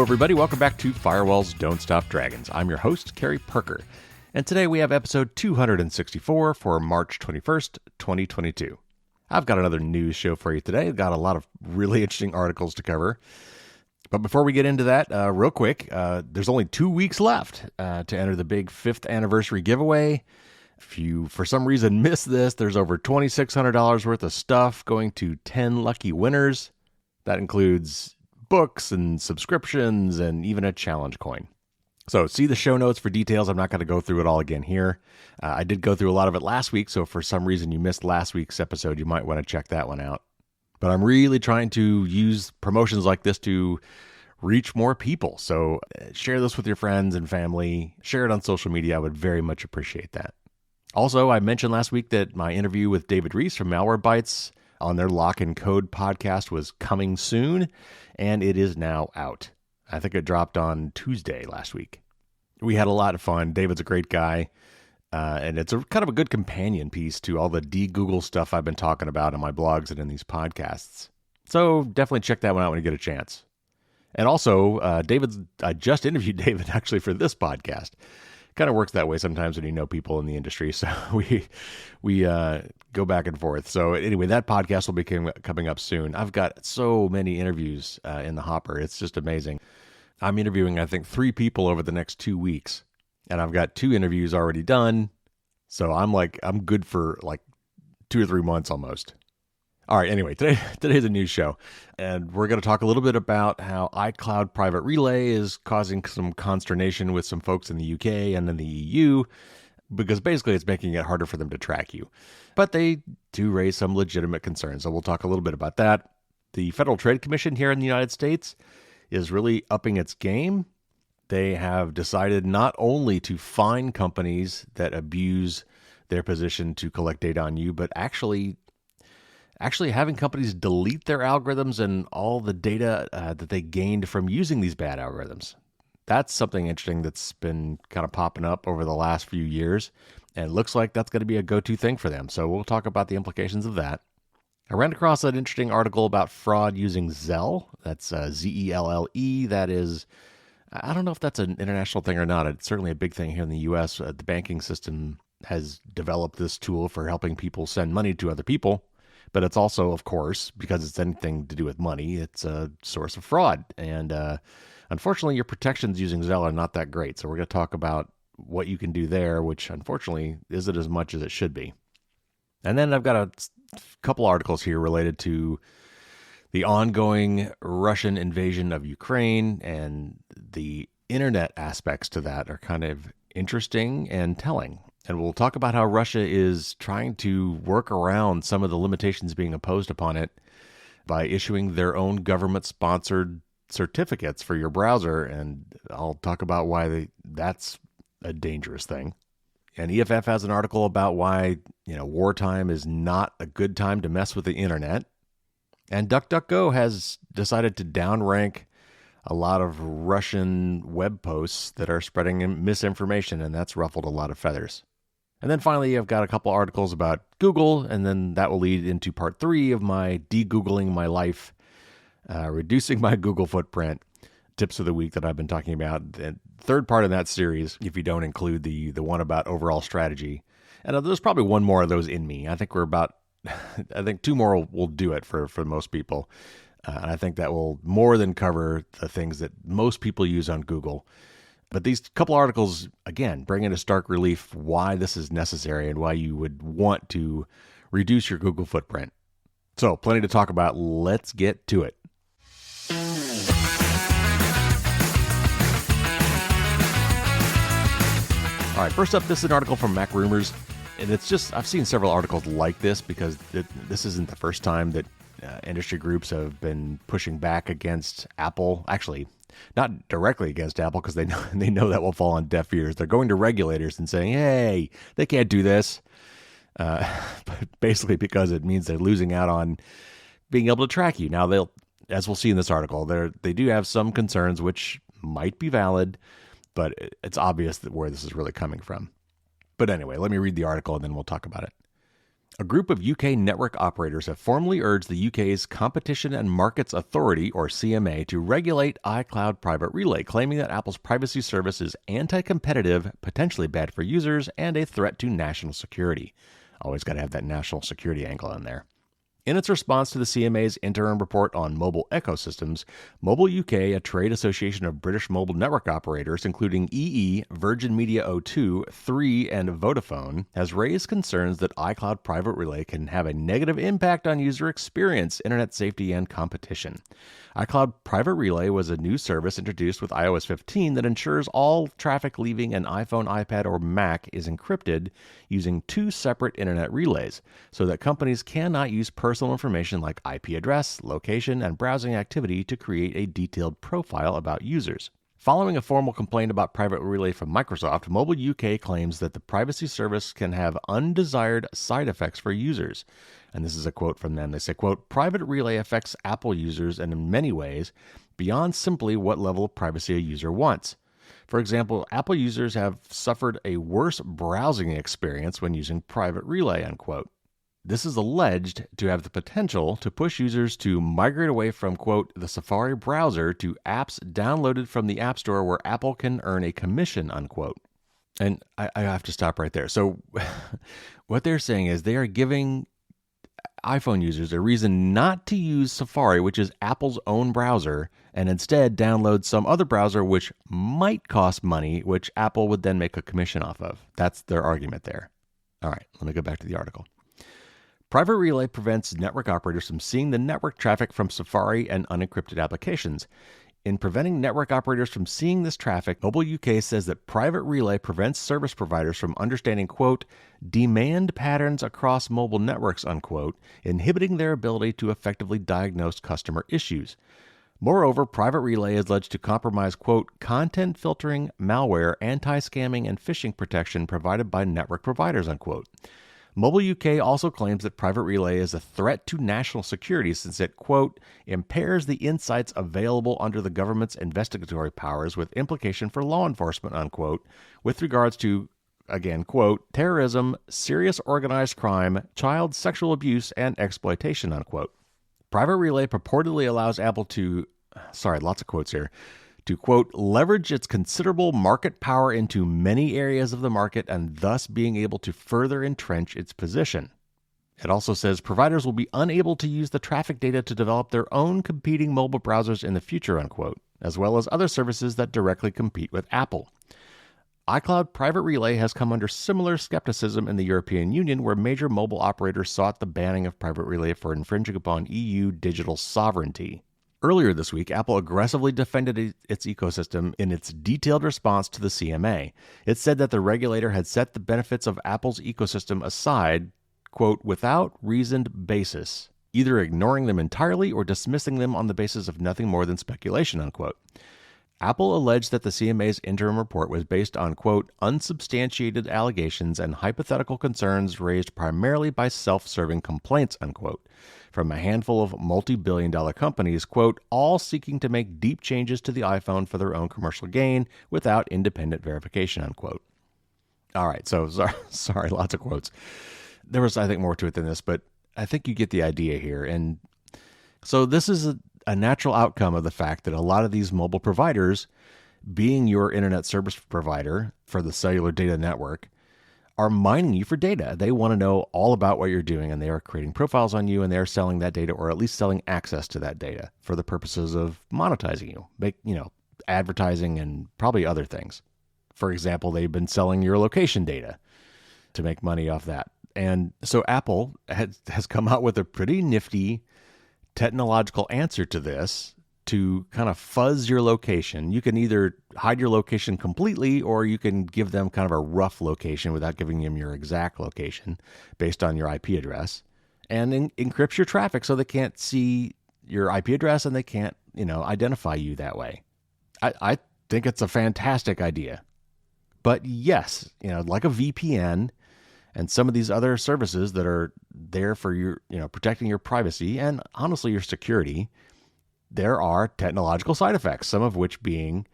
everybody. Welcome back to Firewalls Don't Stop Dragons. I'm your host, Kerry Perker. And today we have episode 264 for March 21st, 2022. I've got another news show for you today. I've got a lot of really interesting articles to cover. But before we get into that, real quick, there's only 2 weeks left to enter the big 5th anniversary giveaway. If you, for some reason, missed this, there's over $2,600 worth of stuff going to 10 lucky winners. That includes books and subscriptions and even a challenge coin. So see the show notes for details. I'm not going to go through it all again here. I did go through a lot of it last week, so if for some reason you missed last week's episode, you might want to check that one out. But I'm really trying to use promotions like this to reach more people. So share this with your friends and family. Share it on social media. I would very much appreciate that. Also, I mentioned last week that my interview with David Reese from Malwarebytes on their Lock and Code podcast was coming soon, and it is now out. I think it dropped on Tuesday last week. We had a lot of fun. David's a great guy, and it's a kind of a good companion piece to all the de-Google stuff I've been talking about in my blogs and in these podcasts. So definitely check that one out when you get a chance. And also, I just interviewed David actually for this podcast. Kind of works that way sometimes when you know people in the industry. So we go back and forth. So anyway, that podcast will be coming up soon. I've got so many interviews in the hopper. It's just amazing. I'm interviewing, I think, 3 people over the next 2 weeks, and I've got 2 interviews already done. So I'm good for like 2 or 3 months almost. All right, anyway, today's a news show, and we're going to talk a little bit about how iCloud Private Relay is causing some consternation with some folks in the UK and in the EU, because basically it's making it harder for them to track you. But they do raise some legitimate concerns, so we'll talk a little bit about that. The Federal Trade Commission here in the United States is really upping its game. They have decided not only to fine companies that abuse their position to collect data on you, but actually having companies delete their algorithms and all the data that they gained from using these bad algorithms. That's something interesting that's been kind of popping up over the last few years, and it looks like that's going to be a go-to thing for them. So we'll talk about the implications of that. I ran across an interesting article about fraud using Zelle. That's Zelle. That is, I don't know if that's an international thing or not. It's certainly a big thing here in the U.S. The banking system has developed this tool for helping people send money to other people. But it's also, of course, because it's anything to do with money, it's a source of fraud. And unfortunately, your protections using Zelle are not that great. So we're going to talk about what you can do there, which unfortunately isn't as much as it should be. And then I've got a couple articles here related to the ongoing Russian invasion of Ukraine, and the internet aspects to that are kind of interesting and telling. And we'll talk about how Russia is trying to work around some of the limitations being imposed upon it by issuing their own government-sponsored certificates for your browser. And I'll talk about why that's a dangerous thing. And EFF has an article about why, wartime is not a good time to mess with the internet. And DuckDuckGo has decided to downrank a lot of Russian web posts that are spreading misinformation, and that's ruffled a lot of feathers. And then finally, I've got a couple articles about Google, and then that will lead into part 3 of my de-Googling my life, reducing my Google footprint, tips of the week that I've been talking about. The third part of that series, if you don't include the one about overall strategy. And there's probably one more of those in me. I think 2 more will do it for most people. And I think that will more than cover the things that most people use on Google. But these couple articles, again, bring into stark relief why this is necessary and why you would want to reduce your Google footprint. So, plenty to talk about. Let's get to it. All right, first up, this is an article from Mac Rumors. And it's just, I've seen several articles like this because this isn't the first time that industry groups have been pushing back against Apple. Actually, not directly against Apple, because they know that will fall on deaf ears. They're going to regulators and saying, hey, they can't do this. But basically because it means they're losing out on being able to track you. Now, as we'll see in this article, they do have some concerns which might be valid, but it's obvious that where this is really coming from. But anyway, let me read the article and then we'll talk about it. A group of UK network operators have formally urged the UK's Competition and Markets Authority, or CMA, to regulate iCloud Private Relay, claiming that Apple's privacy service is anti-competitive, potentially bad for users, and a threat to national security. Always got to have that national security angle in there. In its response to the CMA's interim report on mobile ecosystems, Mobile UK, a trade association of British mobile network operators, including EE, Virgin Media O2, 3, and Vodafone, has raised concerns that iCloud Private Relay can have a negative impact on user experience, internet safety, and competition. iCloud Private Relay was a new service introduced with iOS 15 that ensures all traffic leaving an iPhone, iPad, or Mac is encrypted using two separate internet relays, so that companies cannot use personal information like IP address, location, and browsing activity to create a detailed profile about users. Following a formal complaint about Private Relay from Microsoft, Mobile UK claims that the privacy service can have undesired side effects for users. And this is a quote from them. They say, quote, "Private Relay affects Apple users in many ways beyond simply what level of privacy a user wants. For example, Apple users have suffered a worse browsing experience when using Private Relay," unquote. This is alleged to have the potential to push users to migrate away from, quote, "the Safari browser to apps downloaded from the App Store where Apple can earn a commission," unquote. And I have to stop right there. So what they're saying is they are giving iPhone users a reason not to use Safari, which is Apple's own browser, and instead download some other browser which might cost money, which Apple would then make a commission off of. That's their argument there. All right, let me go back to the article. Private Relay prevents network operators from seeing the network traffic from Safari and unencrypted applications. In preventing network operators from seeing this traffic, Mobile UK says that Private Relay prevents service providers from understanding, quote, "demand patterns across mobile networks," unquote, inhibiting their ability to effectively diagnose customer issues. Moreover, Private Relay is alleged to compromise, quote, "content filtering, malware, anti-scamming, and phishing protection provided by network providers," unquote. Mobile UK also claims that Private Relay is a threat to national security since it, quote, "impairs the insights available under the government's investigatory powers with implication for law enforcement," unquote, with regards to, again, quote, "terrorism, serious organized crime, child sexual abuse, and exploitation," unquote. Private Relay purportedly allows Apple to, lots of quotes here, to, quote, "leverage its considerable market power into many areas of the market and thus being able to further entrench its position." It also says providers will be unable to use the traffic data to develop their own competing mobile browsers in the future, unquote, as well as other services that directly compete with Apple. iCloud Private Relay has come under similar skepticism in the European Union, where major mobile operators sought the banning of Private Relay for infringing upon EU digital sovereignty. Earlier this week, Apple aggressively defended its ecosystem in its detailed response to the CMA. It said that the regulator had set the benefits of Apple's ecosystem aside, quote, "without reasoned basis, either ignoring them entirely or dismissing them on the basis of nothing more than speculation," unquote. Apple alleged that the CMA's interim report was based on, quote, "unsubstantiated allegations and hypothetical concerns raised primarily by self-serving complaints," unquote, from a handful of multi-billion-dollar companies, quote, "all seeking to make deep changes to the iPhone for their own commercial gain without independent verification," unquote. All right, so sorry, lots of quotes. There was, I think, more to it than this, but I think you get the idea here. And so this is a natural outcome of the fact that a lot of these mobile providers, being your internet service provider for the cellular data network, are mining you for data. They want to know all about what you're doing, and they are creating profiles on you, and they're selling that data, or at least selling access to that data for the purposes of monetizing you, advertising and probably other things. For example, they've been selling your location data to make money off that. And so Apple has come out with a pretty nifty technological answer to this to kind of fuzz your location. You can either hide your location completely, or you can give them kind of a rough location without giving them your exact location based on your IP address, and encrypts your traffic so they can't see your IP address and they can't, identify you that way. I think it's a fantastic idea. But yes, like a VPN and some of these other services that are there for your, protecting your privacy and honestly your security, there are technological side effects, some of which being,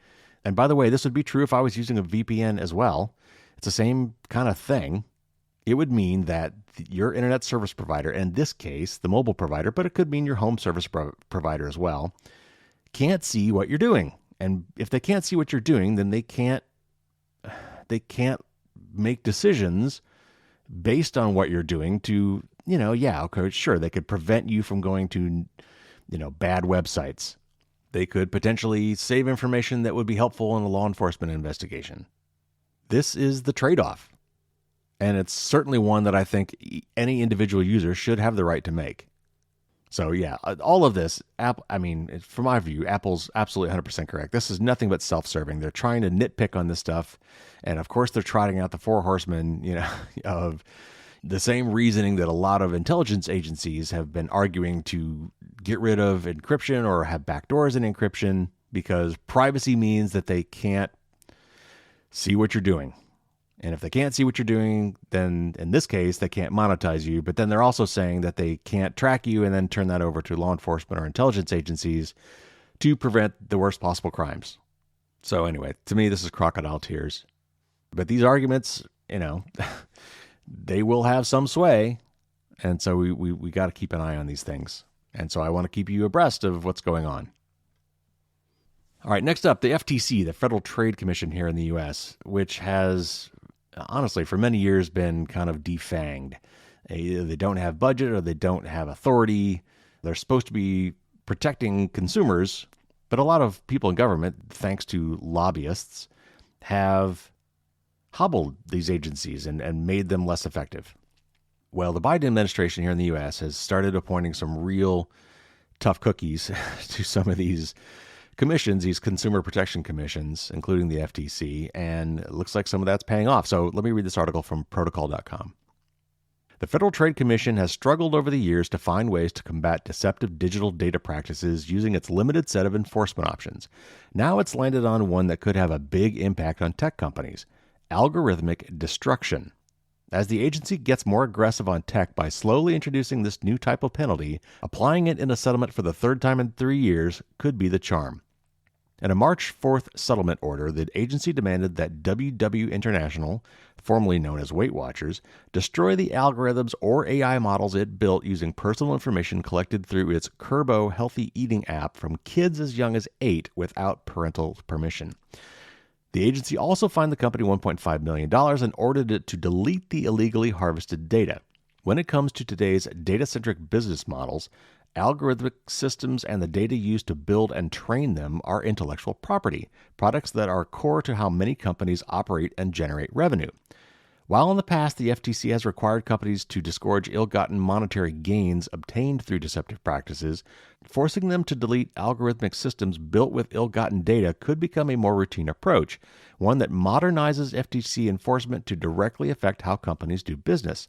and by the way, this would be true if I was using a VPN as well. It's the same kind of thing. It would mean that your internet service provider, in this case, the mobile provider, but it could mean your home service provider as well, can't see what you're doing. And if they can't see what you're doing, then they can't make decisions based on what you're doing to, okay, sure, they could prevent you from going to, bad websites. They could potentially save information that would be helpful in a law enforcement investigation. This is the trade-off. And it's certainly one that I think any individual user should have the right to make. So yeah, all of this, from my view, Apple's absolutely 100% correct. This is nothing but self-serving. They're trying to nitpick on this stuff. And of course, they're trotting out the four horsemen, of the same reasoning that a lot of intelligence agencies have been arguing to get rid of encryption or have backdoors in encryption, because privacy means that they can't see what you're doing. And if they can't see what you're doing, then in this case, they can't monetize you. But then they're also saying that they can't track you and then turn that over to law enforcement or intelligence agencies to prevent the worst possible crimes. So anyway, to me, this is crocodile tears. But these arguments, they will have some sway. And so we got to keep an eye on these things. And so I want to keep you abreast of what's going on. All right, next up, the FTC, the Federal Trade Commission here in the U.S., which has honestly for many years been kind of defanged. Either they don't have budget or they don't have authority. They're supposed to be protecting consumers, but a lot of people in government, thanks to lobbyists, have hobbled these agencies and made them less effective. Well, the Biden administration here in the U.S. has started appointing some real tough cookies to some of these commissions, these consumer protection commissions, including the FTC, and it looks like some of that's paying off. So let me read this article from protocol.com. The Federal Trade Commission has struggled over the years to find ways to combat deceptive digital data practices using its limited set of enforcement options. Now it's landed on one that could have a big impact on tech companies: algorithmic destruction. As the agency gets more aggressive on tech by slowly introducing this new type of penalty, applying it in a settlement for the third time in 3 years could be the charm. In a March 4th settlement order, the agency demanded that WW International, formerly known as Weight Watchers, destroy the algorithms or AI models it built using personal information collected through its Kurbo healthy eating app from kids as young as 8 without parental permission. The agency also fined the company $1.5 million and ordered it to delete the illegally harvested data. When it comes to today's data-centric business models, algorithmic systems and the data used to build and train them are intellectual property, products that are core to how many companies operate and generate revenue. While in the past the FTC has required companies to disgorge ill-gotten monetary gains obtained through deceptive practices, forcing them to delete algorithmic systems built with ill-gotten data could become a more routine approach, one that modernizes FTC enforcement to directly affect how companies do business.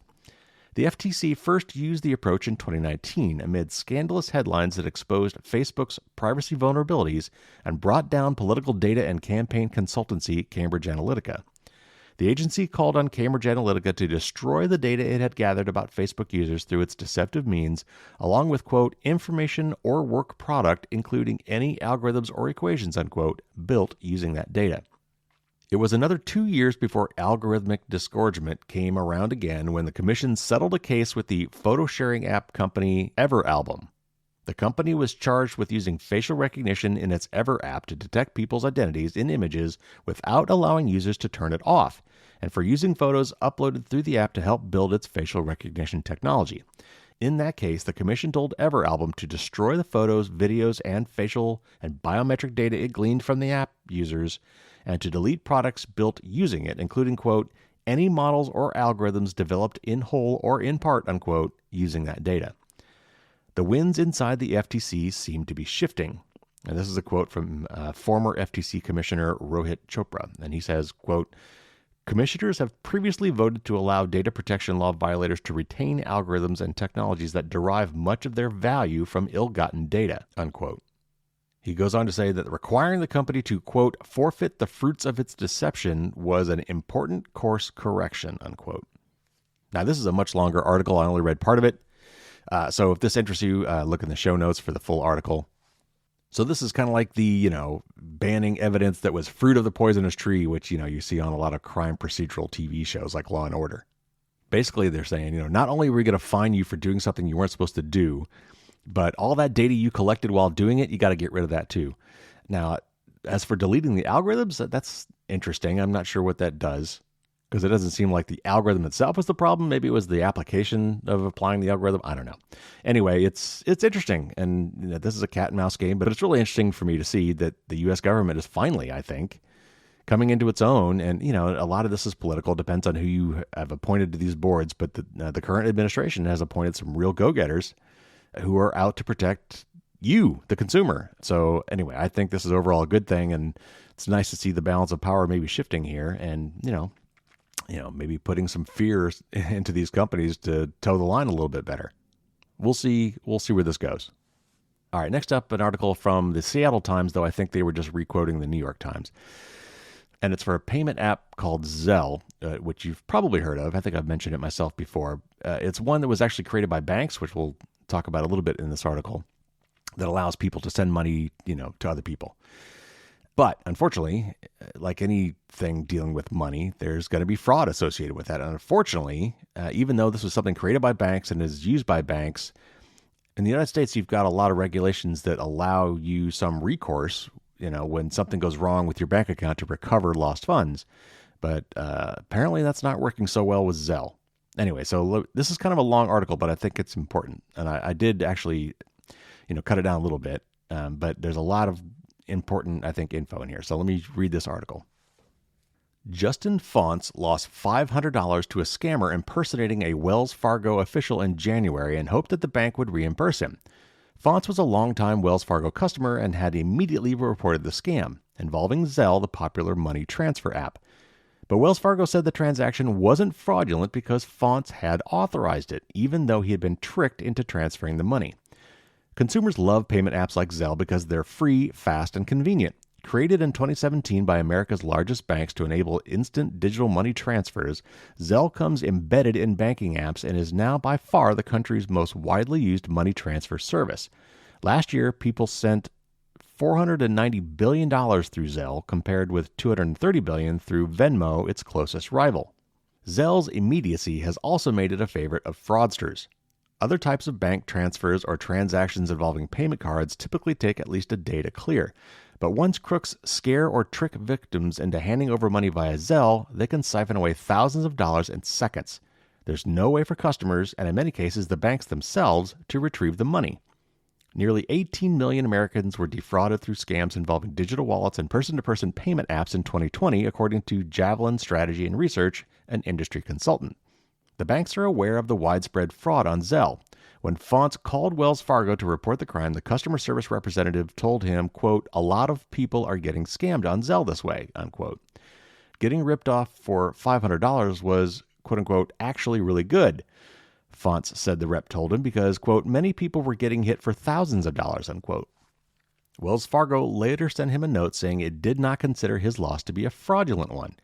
The FTC first used the approach in 2019 amid scandalous headlines that exposed Facebook's privacy vulnerabilities and brought down political data and campaign consultancy Cambridge Analytica. The agency called on Cambridge Analytica to destroy the data it had gathered about Facebook users through its deceptive means, along with, quote, information or work product, including any algorithms or equations, unquote, built using that data. It was another 2 years before algorithmic disgorgement came around again when the commission settled a case with the photo-sharing app company Everalbum. The company was charged with using facial recognition in its Ever app to detect people's identities in images without allowing users to turn it off, and for using photos uploaded through the app to help build its facial recognition technology. In that case, the commission told Everalbum to destroy the photos, videos, and facial and biometric data it gleaned from the app users, and to delete products built using it, including, quote, any models or algorithms developed in whole or in part, unquote, using that data. The winds inside the FTC seem to be shifting. And this is a quote from former FTC Commissioner Rohit Chopra. And he says, quote, commissioners have previously voted to allow data protection law violators to retain algorithms and technologies that derive much of their value from ill-gotten data, unquote. He goes on to say that requiring the company to, quote, forfeit the fruits of its deception was an important course correction, unquote. Now, this is a much longer article. I only read part of it. So if this interests you, look in the show notes for the full article. So this is kind of like the, banning evidence that was fruit of the poisonous tree, which, you see on a lot of crime procedural TV shows like Law and Order. Basically, they're saying, not only are we going to fine you for doing something you weren't supposed to do, but all that data you collected while doing it, you got to get rid of that too. Now, as for deleting the algorithms, that's interesting. I'm not sure what that does, because it doesn't seem like the algorithm itself was the problem. Maybe it was the application of applying the algorithm. I don't know. Anyway, it's interesting. And this is a cat and mouse game, but it's really interesting for me to see that the U.S. government is finally, I think, coming into its own. And, a lot of this is political, depends on who you have appointed to these boards. But the current administration has appointed some real go-getters who are out to protect you, the consumer. So anyway, I think this is overall a good thing. And it's nice to see the balance of power maybe shifting here and, maybe putting some fears into these companies to toe the line a little bit better. We'll see where this goes. All right, next up, an article from the Seattle Times, though I think they were just requoting the New York Times. And it's for a payment app called Zelle, which you've probably heard of. I think I've mentioned it myself before. It's one that was actually created by banks, which we'll talk about a little bit in this article, that allows people to send money, to other people. But unfortunately, like anything dealing with money, there's going to be fraud associated with that. And unfortunately, even though this was something created by banks and is used by banks, in the United States, you've got a lot of regulations that allow you some recourse, when something goes wrong with your bank account to recover lost funds. But apparently that's not working so well with Zelle. Anyway, so this is kind of a long article, but I think it's important. And I did actually, cut it down a little bit. But there's a lot of important, I think, info in here. So let me read this article. Justin Fonts lost $500 to a scammer impersonating a Wells Fargo official in January and hoped that the bank would reimburse him. Fonts was a longtime Wells Fargo customer and had immediately reported the scam, involving Zelle, the popular money transfer app. But Wells Fargo said the transaction wasn't fraudulent because Fonts had authorized it, even though he had been tricked into transferring the money. Consumers love payment apps like Zelle because they're free, fast, and convenient. Created in 2017 by America's largest banks to enable instant digital money transfers, Zelle comes embedded in banking apps and is now by far the country's most widely used money transfer service. Last year, people sent $490 billion through Zelle, compared with $230 billion through Venmo, its closest rival. Zelle's immediacy has also made it a favorite of fraudsters. Other types of bank transfers or transactions involving payment cards typically take at least a day to clear. But once crooks scare or trick victims into handing over money via Zelle, they can siphon away thousands of dollars in seconds. There's no way for customers, and in many cases the banks themselves, to retrieve the money. Nearly 18 million Americans were defrauded through scams involving digital wallets and person-to-person payment apps in 2020, according to Javelin Strategy and Research, an industry consultant. The banks are aware of the widespread fraud on Zelle. When Fonts called Wells Fargo to report the crime, the customer service representative told him, quote, "A lot of people are getting scammed on Zelle this way," unquote. Getting ripped off for $500 was, quote unquote, actually really good, Fonts said the rep told him, because, quote, many people were getting hit for thousands of dollars, unquote. Wells Fargo later sent him a note saying it did not consider his loss to be a fraudulent one.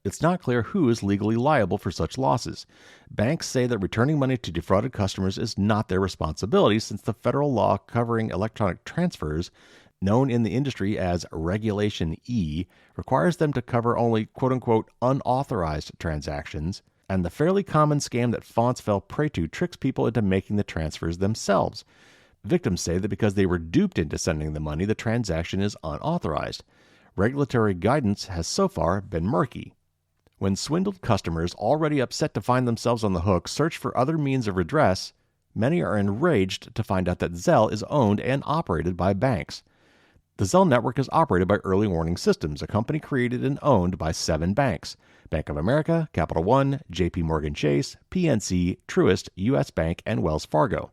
It's not clear who is legally liable for such losses. Banks say that returning money to defrauded customers is not their responsibility, since the federal law covering electronic transfers, known in the industry as Regulation E, requires them to cover only quote-unquote unauthorized transactions, and the fairly common scam that Fonts fell prey to tricks people into making the transfers themselves. Victims say that because they were duped into sending the money, the transaction is unauthorized. Regulatory guidance has so far been murky. When swindled customers, already upset to find themselves on the hook, search for other means of redress, many are enraged to find out that Zelle is owned and operated by banks. The Zelle network is operated by Early Warning Systems, a company created and owned by 7 banks: Bank of America, Capital One, JP Morgan Chase, PNC, Truist, U.S. Bank, and Wells Fargo.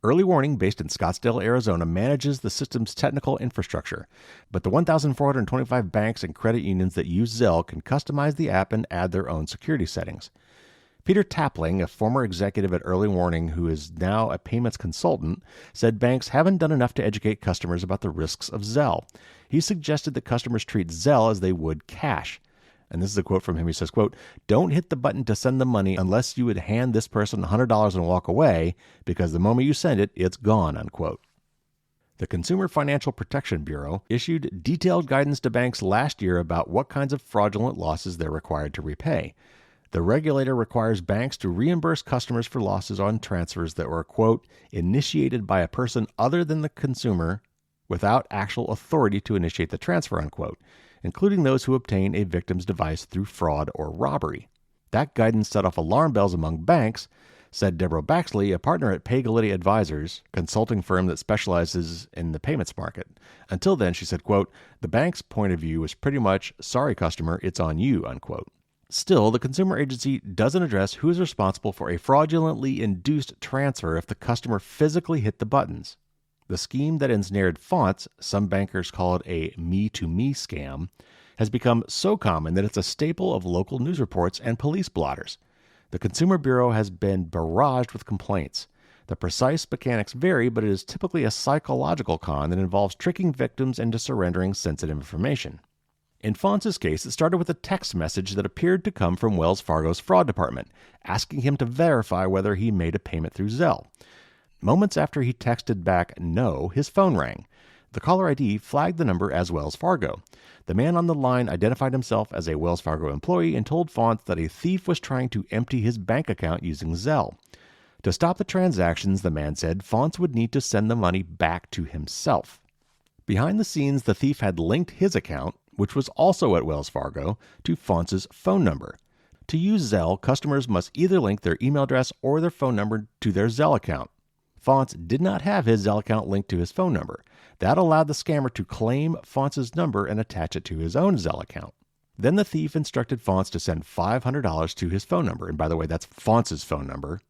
Early Warning, based in Scottsdale, Arizona, manages the system's technical infrastructure, but the 1,425 banks and credit unions that use Zelle can customize the app and add their own security settings. Peter Tapling, a former executive at Early Warning who is now a payments consultant, said banks haven't done enough to educate customers about the risks of Zelle. He suggested that customers treat Zelle as they would cash. And this is a quote from him. He says, quote, "Don't hit the button to send the money unless you would hand this person $100 and walk away, because the moment you send it, it's gone," unquote. The Consumer Financial Protection Bureau issued detailed guidance to banks last year about what kinds of fraudulent losses they're required to repay. The regulator requires banks to reimburse customers for losses on transfers that were, quote, initiated by a person other than the consumer without actual authority to initiate the transfer, unquote, including those who obtain a victim's device through fraud or robbery. That guidance set off alarm bells among banks, said Deborah Baxley, a partner at Pagalitti Advisors, consulting firm that specializes in the payments market. Until then, she said, quote, the bank's point of view was pretty much, sorry customer, it's on you, unquote. Still, the consumer agency doesn't address who is responsible for a fraudulently induced transfer if the customer physically hit the buttons. The scheme that ensnared fonts, some bankers call it a me-to-me scam, has become so common that it's a staple of local news reports and police blotters. The Consumer Bureau has been barraged with complaints. The precise mechanics vary, but it is typically a psychological con that involves tricking victims into surrendering sensitive information. In Fonz's case, it started with a text message that appeared to come from Wells Fargo's fraud department, asking him to verify whether he made a payment through Zelle. Moments after he texted back no, his phone rang. The caller ID flagged the number as Wells Fargo. The man on the line identified himself as a Wells Fargo employee and told Fonz that a thief was trying to empty his bank account using Zelle. To stop the transactions, the man said, Fonz would need to send the money back to himself. Behind the scenes, the thief had linked his account, which was also at Wells Fargo, to Fonz's phone number. To use Zelle, customers must either link their email address or their phone number to their Zelle account. Fonz did not have his Zelle account linked to his phone number. That allowed the scammer to claim Fonz's number and attach it to his own Zelle account. Then the thief instructed Fonz to send $500 to his phone number, and by the way, that's Fonz's phone number,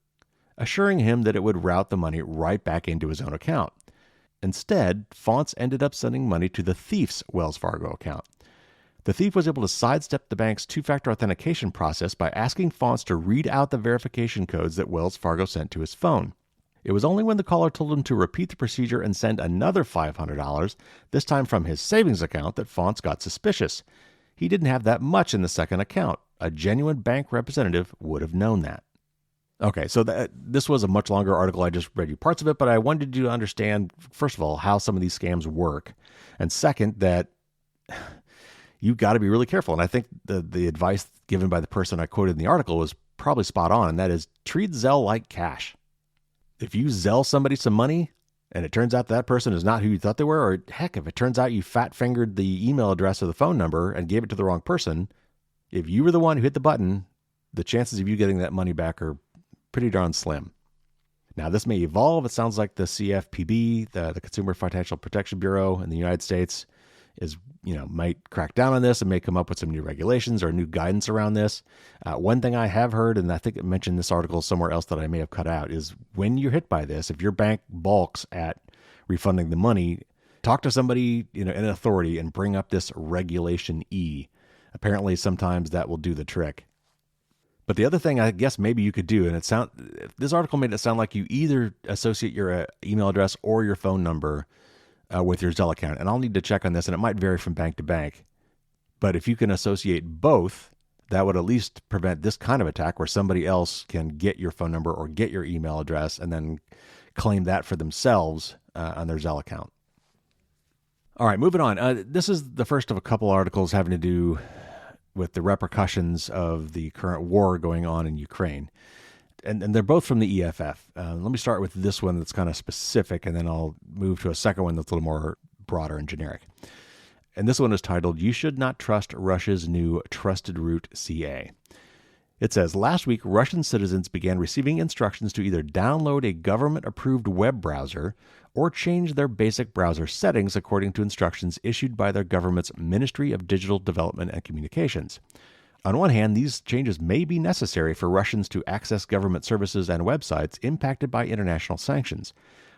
assuring him that it would route the money right back into his own account. Instead, Fonz ended up sending money to the thief's Wells Fargo account. The thief was able to sidestep the bank's two-factor authentication process by asking Fonz to read out the verification codes that Wells Fargo sent to his phone. It was only when the caller told him to repeat the procedure and send another $500, this time from his savings account, that Fonz got suspicious. He didn't have that much in the second account. A genuine bank representative would have known that. Okay, so this was a much longer article. I just read you parts of it, but I wanted you to understand, first of all, how some of these scams work. And second, that you've got to be really careful. And I think the advice given by the person I quoted in the article was probably spot on, and that is treat Zelle like cash. If you Zelle somebody some money and it turns out that person is not who you thought they were, or heck, if it turns out you fat-fingered the email address or the phone number and gave it to the wrong person, if you were the one who hit the button, the chances of you getting that money back are pretty darn slim. Now, this may evolve. It sounds like the CFPB, the Consumer Financial Protection Bureau in the United States, might crack down on this and may come up with some new regulations or new guidance around this. One thing I have heard, and I think it mentioned this article somewhere else that I may have cut out, is when you're hit by this, if your bank balks at refunding the money, talk to somebody in authority and bring up this Regulation E. Apparently, sometimes that will do the trick. But the other thing I guess maybe you could do, and this article made it sound like you either associate your email address or your phone number with your Zelle account. And I'll need to check on this, and it might vary from bank to bank. But if you can associate both, that would at least prevent this kind of attack where somebody else can get your phone number or get your email address and then claim that for themselves on their Zelle account. All right, moving on. This is the first of a couple articles having to do with the repercussions of the current war going on in Ukraine. And they're both from the EFF. Let me start with this one that's kind of specific, and then I'll move to a second one that's a little more broader and generic. And this one is titled, You Should Not Trust Russia's New Trusted Route CA. It says, last week, Russian citizens began receiving instructions to either download a government-approved web browser or change their basic browser settings according to instructions issued by their government's Ministry of Digital Development and Communications. On one hand, these changes may be necessary for Russians to access government services and websites impacted by international sanctions.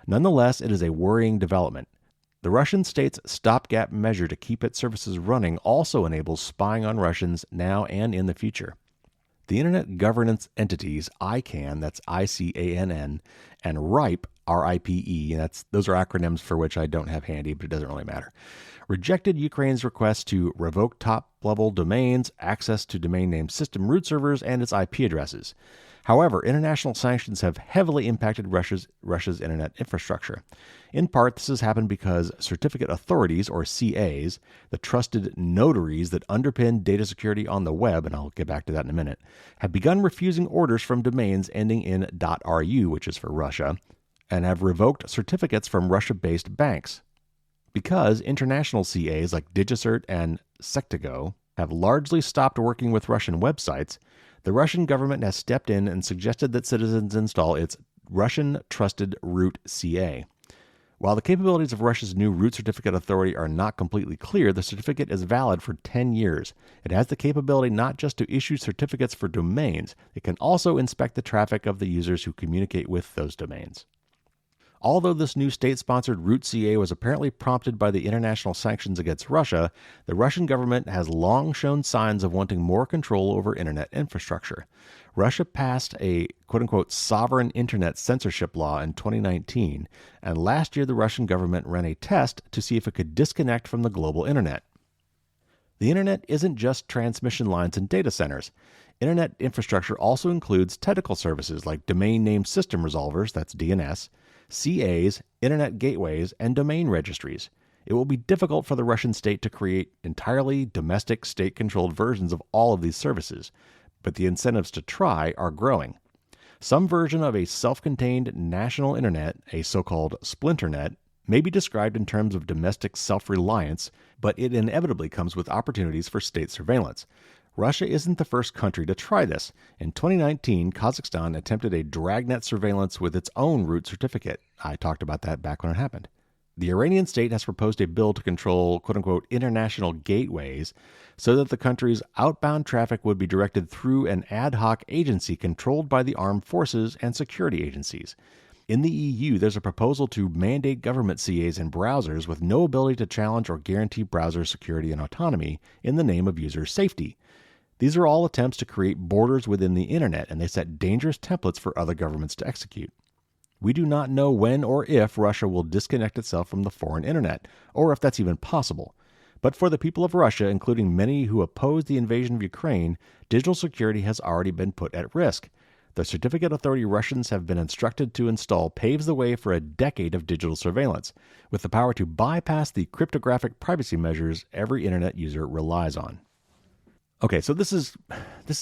Nonetheless, it is a worrying development. The Russian state's stopgap measure to keep its services running also enables spying on Russians now and in the future. The Internet Governance Entities, ICANN, that's ICANN, and RIPE, RIPE, those are acronyms for which I don't have handy, but it doesn't really matter, rejected Ukraine's request to revoke top-level domains, access to domain name system root servers, and its IP addresses. However, international sanctions have heavily impacted Russia's internet infrastructure. In part, this has happened because certificate authorities, or CAs, the trusted notaries that underpin data security on the web, and I'll get back to that in a minute, have begun refusing orders from domains ending in .ru, which is for Russia, and have revoked certificates from Russia-based banks. Because international CAs like DigiCert and Sectigo have largely stopped working with Russian websites, the Russian government has stepped in and suggested that citizens install its Russian Trusted Root CA. While the capabilities of Russia's new root certificate authority are not completely clear, the certificate is valid for 10 years. It has the capability not just to issue certificates for domains, it can also inspect the traffic of the users who communicate with those domains. Although this new state-sponsored root CA was apparently prompted by the international sanctions against Russia, the Russian government has long shown signs of wanting more control over internet infrastructure. Russia passed a quote-unquote sovereign internet censorship law in 2019, and last year the Russian government ran a test to see if it could disconnect from the global internet. The internet isn't just transmission lines and data centers. Internet infrastructure also includes technical services like domain name system resolvers, that's DNS, CAs, internet gateways, and domain registries. It will be difficult for the Russian state to create entirely domestic, state-controlled versions of all of these services, but the incentives to try are growing. Some version of a self-contained national internet, a so-called splinternet, may be described in terms of domestic self-reliance, but it inevitably comes with opportunities for state surveillance. Russia isn't the first country to try this. In 2019, Kazakhstan attempted a dragnet surveillance with its own root certificate. I talked about that back when it happened. The Iranian state has proposed a bill to control quote-unquote international gateways so that the country's outbound traffic would be directed through an ad hoc agency controlled by the armed forces and security agencies. In the EU, there's a proposal to mandate government CAs in browsers with no ability to challenge or guarantee browser security and autonomy in the name of user safety. These are all attempts to create borders within the internet, and they set dangerous templates for other governments to execute. We do not know when or if Russia will disconnect itself from the foreign internet, or if that's even possible. But for the people of Russia, including many who oppose the invasion of Ukraine, digital security has already been put at risk. The certificate authority Russians have been instructed to install paves the way for a decade of digital surveillance, with the power to bypass the cryptographic privacy measures every internet user relies on. Okay, so this is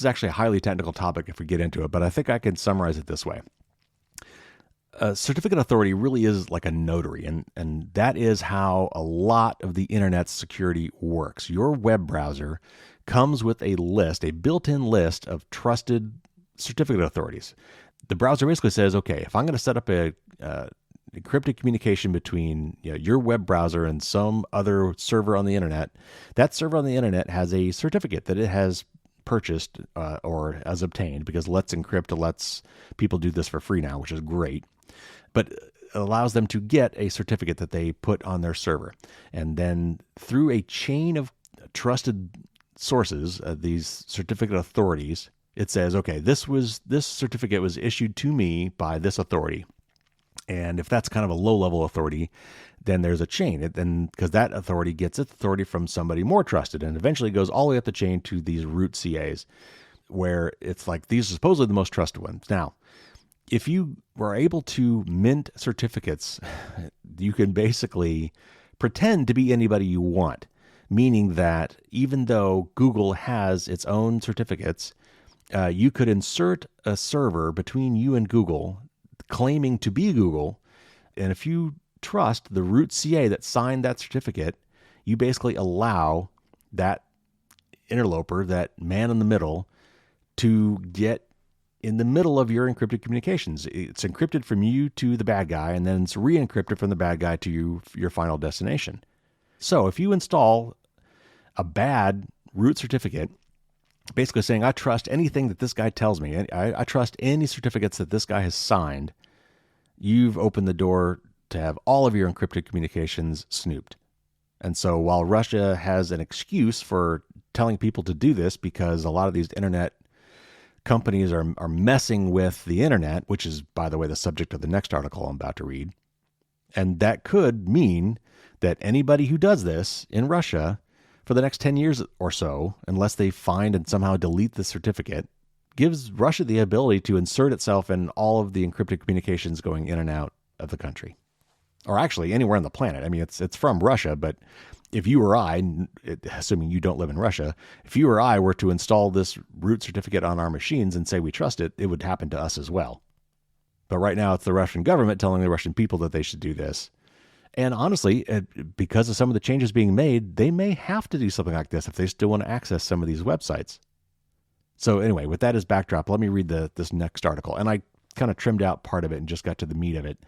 actually a highly technical topic if we get into it, but I think I can summarize it this way. A certificate authority really is like a notary, and that is how a lot of the internet's security works. Your web browser comes with a built-in list of trusted certificate authorities. The browser basically says, okay, if I'm going to set up a encrypted communication between your web browser and some other server on the internet, that server on the internet has a certificate that it has purchased or has obtained, because Let's Encrypt lets people do this for free now, which is great. But it allows them to get a certificate that they put on their server. And then through a chain of trusted sources, these certificate authorities, it says, okay, this certificate was issued to me by this authority. And if that's kind of a low-level authority, then there's a chain. Because that authority gets its authority from somebody more trusted, and eventually goes all the way up the chain to these root CAs, where it's like these are supposedly the most trusted ones. Now, if you were able to mint certificates, you can basically pretend to be anybody you want, meaning that even though Google has its own certificates, you could insert a server between you and Google claiming to be Google, and if you trust the root CA that signed that certificate, you basically allow that interloper, that man in the middle, to get in the middle of your encrypted communications. It's encrypted from you to the bad guy, and then it's re-encrypted from the bad guy to your final destination. So if you install a bad root certificate, basically saying, I trust anything that this guy tells me, I trust any certificates that this guy has signed, you've opened the door to have all of your encrypted communications snooped. And so while Russia has an excuse for telling people to do this, because a lot of these internet companies are messing with the internet, which is, by the way, the subject of the next article I'm about to read, and that could mean that anybody who does this in Russia for the next 10 years or so, unless they find and somehow delete the certificate, gives Russia the ability to insert itself in all of the encrypted communications going in and out of the country. Or actually anywhere on the planet. I mean, it's from Russia, but if you or I, assuming you don't live in Russia, if you or I were to install this root certificate on our machines and say we trust it, it would happen to us as well. But right now it's the Russian government telling the Russian people that they should do this. And honestly, because of some of the changes being made, they may have to do something like this if they still want to access some of these websites. So anyway, with that as backdrop, let me read this next article. And I kind of trimmed out part of it and just got to the meat of it.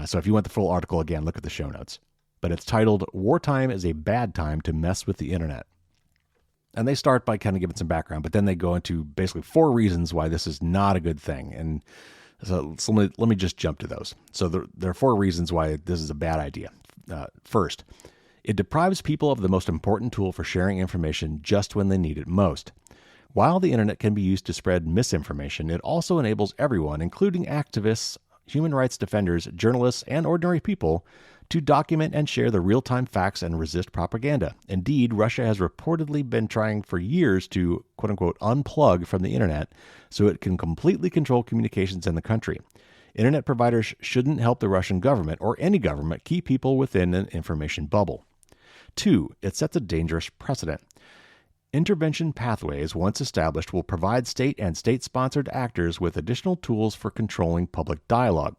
So if you want the full article, again, look at the show notes. But it's titled, "Wartime is a Bad Time to Mess with the Internet." And they start by kind of giving some background, but then they go into basically 4 reasons why this is not a good thing. And so let me just jump to those. So there are 4 reasons why this is a bad idea. First, it deprives people of the most important tool for sharing information just when they need it most. While the internet can be used to spread misinformation, it also enables everyone, including activists, human rights defenders, journalists, and ordinary people, to document and share the real-time facts and resist propaganda. Indeed, Russia has reportedly been trying for years to, quote-unquote, unplug from the internet so it can completely control communications in the country. Internet providers shouldn't help the Russian government or any government keep people within an information bubble. 2, it sets a dangerous precedent. Intervention pathways, once established, will provide state and state-sponsored actors with additional tools for controlling public dialogue.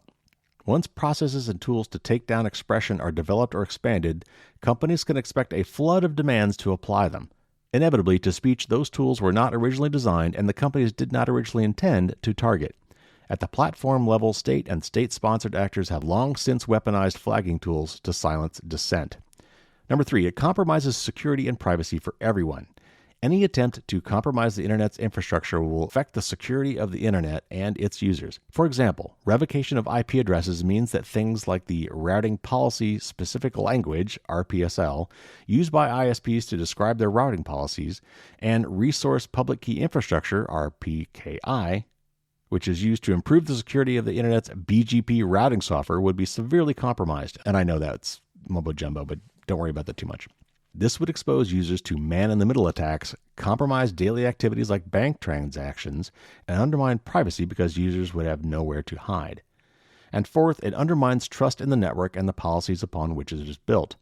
Once processes and tools to take down expression are developed or expanded, companies can expect a flood of demands to apply them. Inevitably, to speech those tools were not originally designed and the companies did not originally intend to target. At the platform level, state and state-sponsored actors have long since weaponized flagging tools to silence dissent. Number 3, it compromises security and privacy for everyone. Any attempt to compromise the internet's infrastructure will affect the security of the internet and its users. For example, revocation of IP addresses means that things like the Routing Policy Specific Language, RPSL, used by ISPs to describe their routing policies, and Resource Public Key Infrastructure, RPKI, which is used to improve the security of the internet's BGP routing software, would be severely compromised. And I know that's mumbo jumbo, but don't worry about that too much. This would expose users to man-in-the-middle attacks, compromise daily activities like bank transactions, and undermine privacy because users would have nowhere to hide. And 4th, it undermines trust in the network and the policies upon which it is built.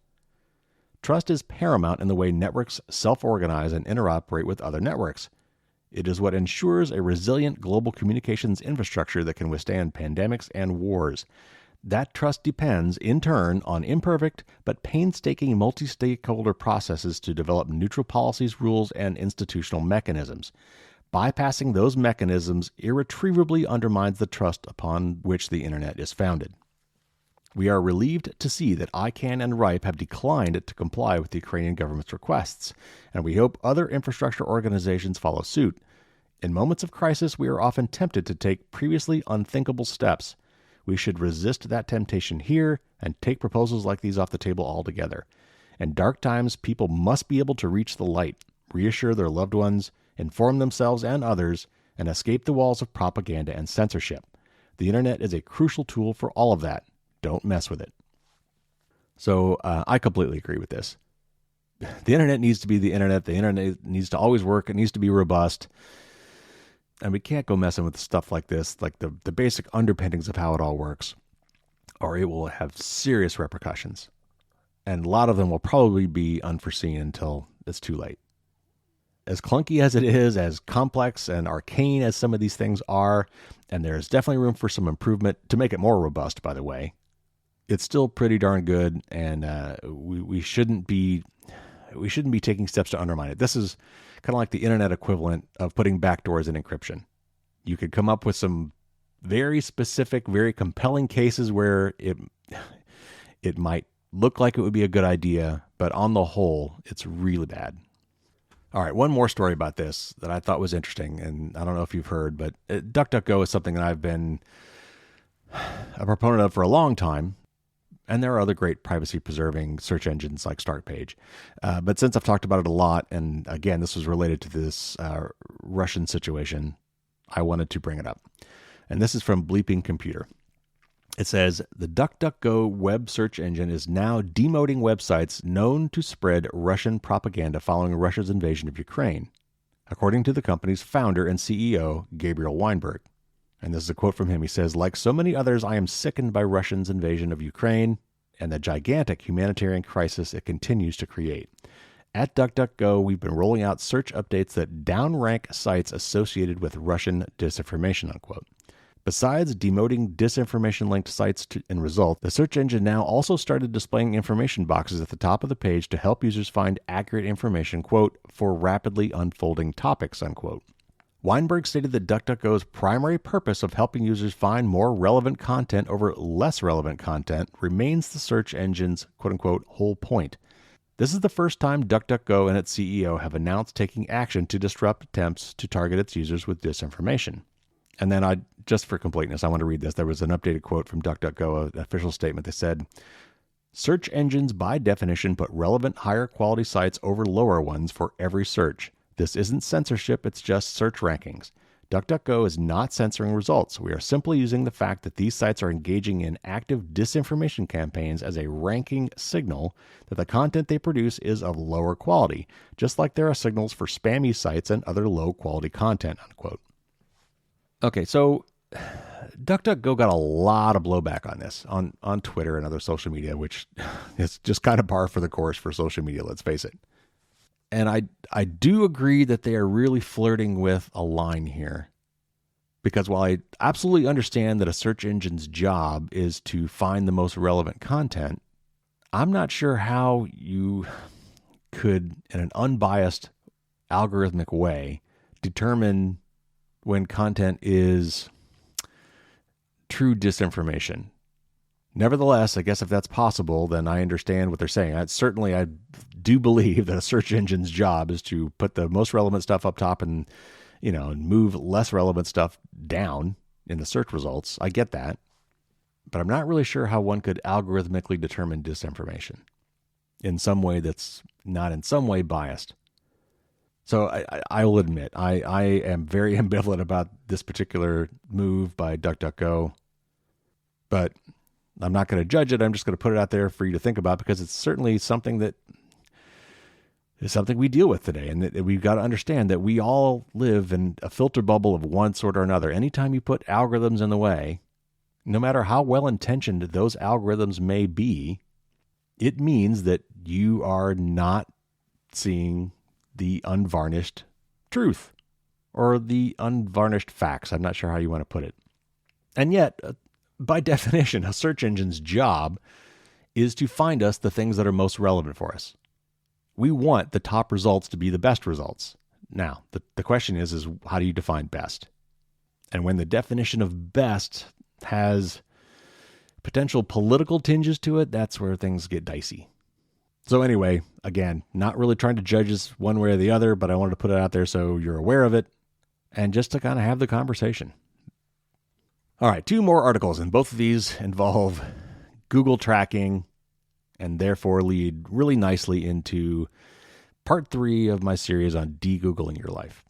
Trust is paramount in the way networks self-organize and interoperate with other networks. It is what ensures a resilient global communications infrastructure that can withstand pandemics and wars. That trust depends, in turn, on imperfect but painstaking multi-stakeholder processes to develop neutral policies, rules, and institutional mechanisms. Bypassing those mechanisms irretrievably undermines the trust upon which the internet is founded. We are relieved to see that ICANN and RIPE have declined to comply with the Ukrainian government's requests, and we hope other infrastructure organizations follow suit. In moments of crisis, we are often tempted to take previously unthinkable steps. We should resist that temptation here and take proposals like these off the table altogether. In dark times, people must be able to reach the light, reassure their loved ones, inform themselves and others, and escape the walls of propaganda and censorship. The internet is a crucial tool for all of that. Don't mess with it. So I completely agree with this. The internet needs to be the internet. The internet needs to always work. It needs to be robust. And we can't go messing with stuff like this, like the basic underpinnings of how it all works, or it will have serious repercussions. And a lot of them will probably be unforeseen until it's too late. As clunky as it is, as complex and arcane as some of these things are, and there's definitely room for some improvement to make it more robust, by the way, it's still pretty darn good, and we shouldn't be taking steps to undermine it. This is kind of like the internet equivalent of putting backdoors in encryption. You could come up with some very specific, very compelling cases where it might look like it would be a good idea, but on the whole, it's really bad. All right, one more story about this that I thought was interesting, and I don't know if you've heard, but DuckDuckGo is something that I've been a proponent of for a long time. And there are other great privacy-preserving search engines like Startpage. But since I've talked about it a lot, and again, this was related to this Russian situation, I wanted to bring it up. And this is from Bleeping Computer. It says, the DuckDuckGo web search engine is now demoting websites known to spread Russian propaganda following Russia's invasion of Ukraine. according to the company's founder and CEO, Gabriel Weinberg. And this is a quote from him. He says, "Like so many others, I am sickened by Russia's invasion of Ukraine and the gigantic humanitarian crisis it continues to create. At DuckDuckGo, we've been rolling out search updates that downrank sites associated with Russian disinformation," unquote. Besides demoting disinformation-linked sites in results, the search engine now also started displaying information boxes at the top of the page to help users find accurate information, quote, "for rapidly unfolding topics," unquote. Weinberg stated that DuckDuckGo's primary purpose of helping users find more relevant content over less relevant content remains the search engine's, quote-unquote, whole point. This is the first time DuckDuckGo and its CEO have announced taking action to disrupt attempts to target its users with disinformation. And then just for completeness, I want to read this. There was an updated quote from DuckDuckGo, an official statement. They said, "Search engines by definition put relevant higher quality sites over lower ones for every search. This isn't censorship, it's just search rankings. DuckDuckGo is not censoring results. We are simply using the fact that these sites are engaging in active disinformation campaigns as a ranking signal that the content they produce is of lower quality, just like there are signals for spammy sites and other low quality content," unquote. Okay, so DuckDuckGo got a lot of blowback on this on Twitter and other social media, which is just kind of par for the course for social media, let's face it. And I do agree that they are really flirting with a line here. Because while I absolutely understand that a search engine's job is to find the most relevant content, I'm not sure how you could, in an unbiased algorithmic way, determine when content is true disinformation. Nevertheless, I guess if that's possible, then I understand what they're saying. I do believe that a search engine's job is to put the most relevant stuff up top and, move less relevant stuff down in the search results. I get that. But I'm not really sure how one could algorithmically determine disinformation in some way that's not in some way biased. So I will admit, I am very ambivalent about this particular move by DuckDuckGo, but I'm not going to judge it. I'm just going to put it out there for you to think about, because it's certainly something that is something we deal with today. And that we've got to understand that we all live in a filter bubble of one sort or another. Anytime you put algorithms in the way, no matter how well-intentioned those algorithms may be, it means that you are not seeing the unvarnished truth or the unvarnished facts. I'm not sure how you want to put it. And yet, by definition, a search engine's job is to find us the things that are most relevant for us. We want the top results to be the best results. Now, the question is how do you define best? And when the definition of best has potential political tinges to it, that's where things get dicey. So anyway, again, not really trying to judge us one way or the other, but I wanted to put it out there so you're aware of it and just to kind of have the conversation. All right, 2 more articles, and both of these involve Google tracking and therefore lead really nicely into part 3 of my series on de-Googling your life.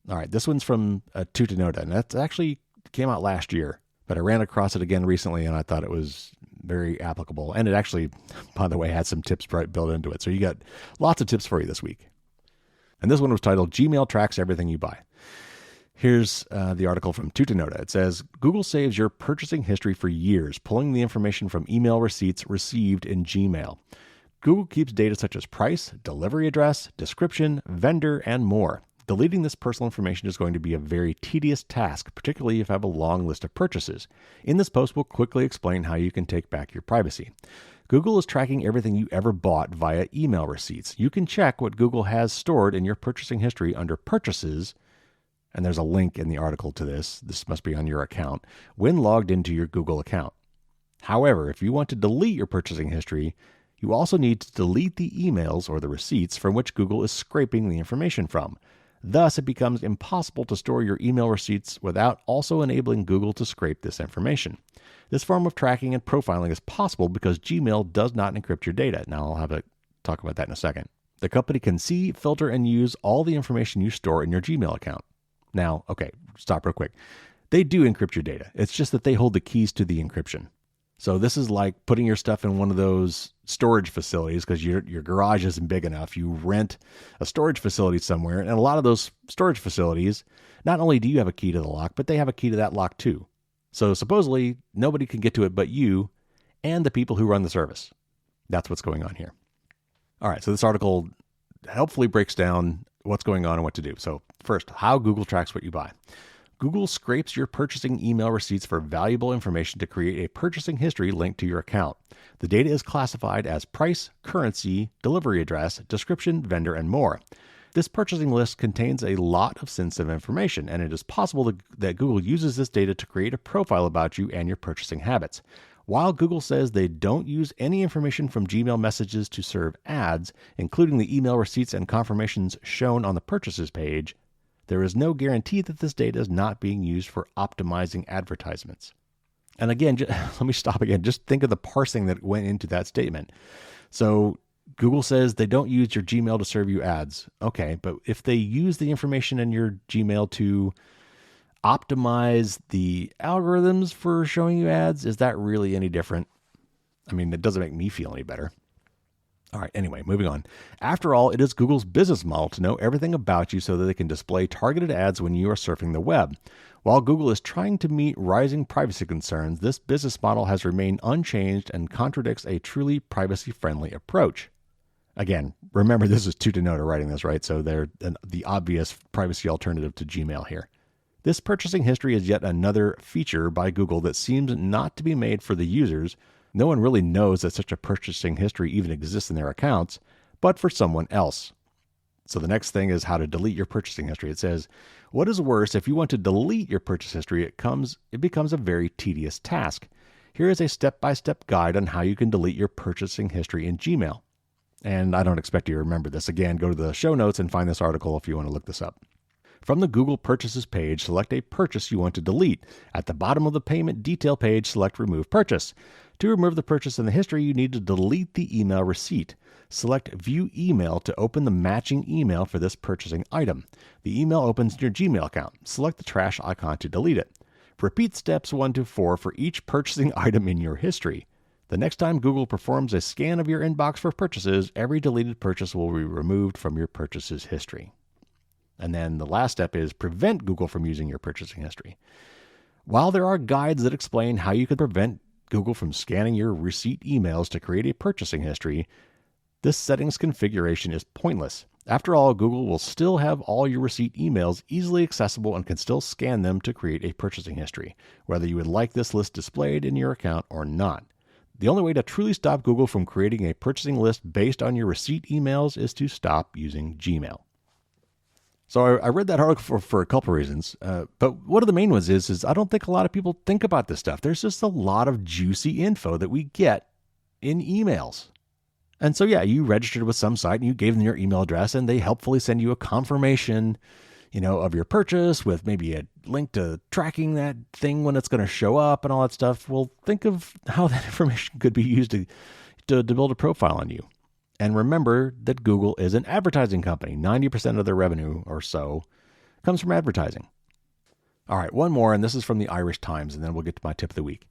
All right, this one's from Tutanota, and that actually came out last year, but I ran across it again recently, and I thought it was very applicable. And it actually, by the way, had some tips built into it. So you got lots of tips for you this week. And this one was titled, Gmail Tracks Everything You Buy. Here's the article from Tutanota. It says, Google saves your purchasing history for years, pulling the information from email receipts received in Gmail. Google keeps data such as price, delivery address, description, vendor, and more. Deleting this personal information is going to be a very tedious task, particularly if you have a long list of purchases. In this post, we'll quickly explain how you can take back your privacy. Google is tracking everything you ever bought via email receipts. You can check what Google has stored in your purchasing history under Purchases, and there's a link in the article to this. This must be on your account, when logged into your Google account. However, if you want to delete your purchasing history, you also need to delete the emails or the receipts from which Google is scraping the information from. Thus, it becomes impossible to store your email receipts without also enabling Google to scrape this information. This form of tracking and profiling is possible because Gmail does not encrypt your data. Now, I'll have to talk about that in a second. The company can see, filter, and use all the information you store in your Gmail account. Now, okay, stop real quick. They do encrypt your data. It's just that they hold the keys to the encryption. So this is like putting your stuff in one of those storage facilities because your garage isn't big enough. You rent a storage facility somewhere, and a lot of those storage facilities, not only do you have a key to the lock, but they have a key to that lock too. So supposedly nobody can get to it but you and the people who run the service. That's what's going on here. All right, so this article helpfully breaks down what's going on and what to do. So first, how Google tracks what you buy. Google scrapes your purchasing email receipts for valuable information to create a purchasing history linked to your account. The data is classified as price, currency, delivery address, description, vendor, and more. This purchasing list contains a lot of sensitive information, and it is possible that Google uses this data to create a profile about you and your purchasing habits. While Google says they don't use any information from Gmail messages to serve ads, including the email receipts and confirmations shown on the purchases page, there is no guarantee that this data is not being used for optimizing advertisements. And again, let me stop again. Just think of the parsing that went into that statement. So Google says they don't use your Gmail to serve you ads. Okay, but if they use the information in your Gmail to optimize the algorithms for showing you ads, is that really any different? I mean, it doesn't make me feel any better. All right, anyway, moving on. After all, it is Google's business model to know everything about you so that they can display targeted ads when you are surfing the web. While Google is trying to meet rising privacy concerns, this business model has remained unchanged and contradicts a truly privacy-friendly approach. Again, remember this is Tutanota writing this, right? So they're the obvious privacy alternative to Gmail here. This purchasing history is yet another feature by Google that seems not to be made for the users. No one really knows that such a purchasing history even exists in their accounts, but for someone else. So the next thing is how to delete your purchasing history. It says, what is worse, if you want to delete your purchase history, it becomes a very tedious task. Here is a step-by-step guide on how you can delete your purchasing history in Gmail. And I don't expect you to remember this. Again, go to the show notes and find this article if you want to look this up. From the Google Purchases page, select a purchase you want to delete. At the bottom of the payment detail page, select Remove Purchase. To remove the purchase in the history, you need to delete the email receipt. Select View Email to open the matching email for this purchasing item. The email opens in your Gmail account. Select the trash icon to delete it. Repeat steps 1 to 4 for each purchasing item in your history. The next time Google performs a scan of your inbox for purchases, every deleted purchase will be removed from your purchases history. And then the last step is prevent Google from using your purchasing history. While there are guides that explain how you can prevent Google from scanning your receipt emails to create a purchasing history, this settings configuration is pointless. After all, Google will still have all your receipt emails easily accessible and can still scan them to create a purchasing history, whether you would like this list displayed in your account or not. The only way to truly stop Google from creating a purchasing list based on your receipt emails is to stop using Gmail. So I read that article for a couple of reasons, but one of the main ones is I don't think a lot of people think about this stuff. There's just a lot of juicy info that we get in emails. And so, yeah, you registered with some site and you gave them your email address and they helpfully send you a confirmation, of your purchase with maybe a link to tracking that thing when it's going to show up and all that stuff. Well, think of how that information could be used to build a profile on you. And remember that Google is an advertising company. 90% of their revenue or so comes from advertising. All right, one more, and this is from the Irish Times, and then we'll get to my tip of the week.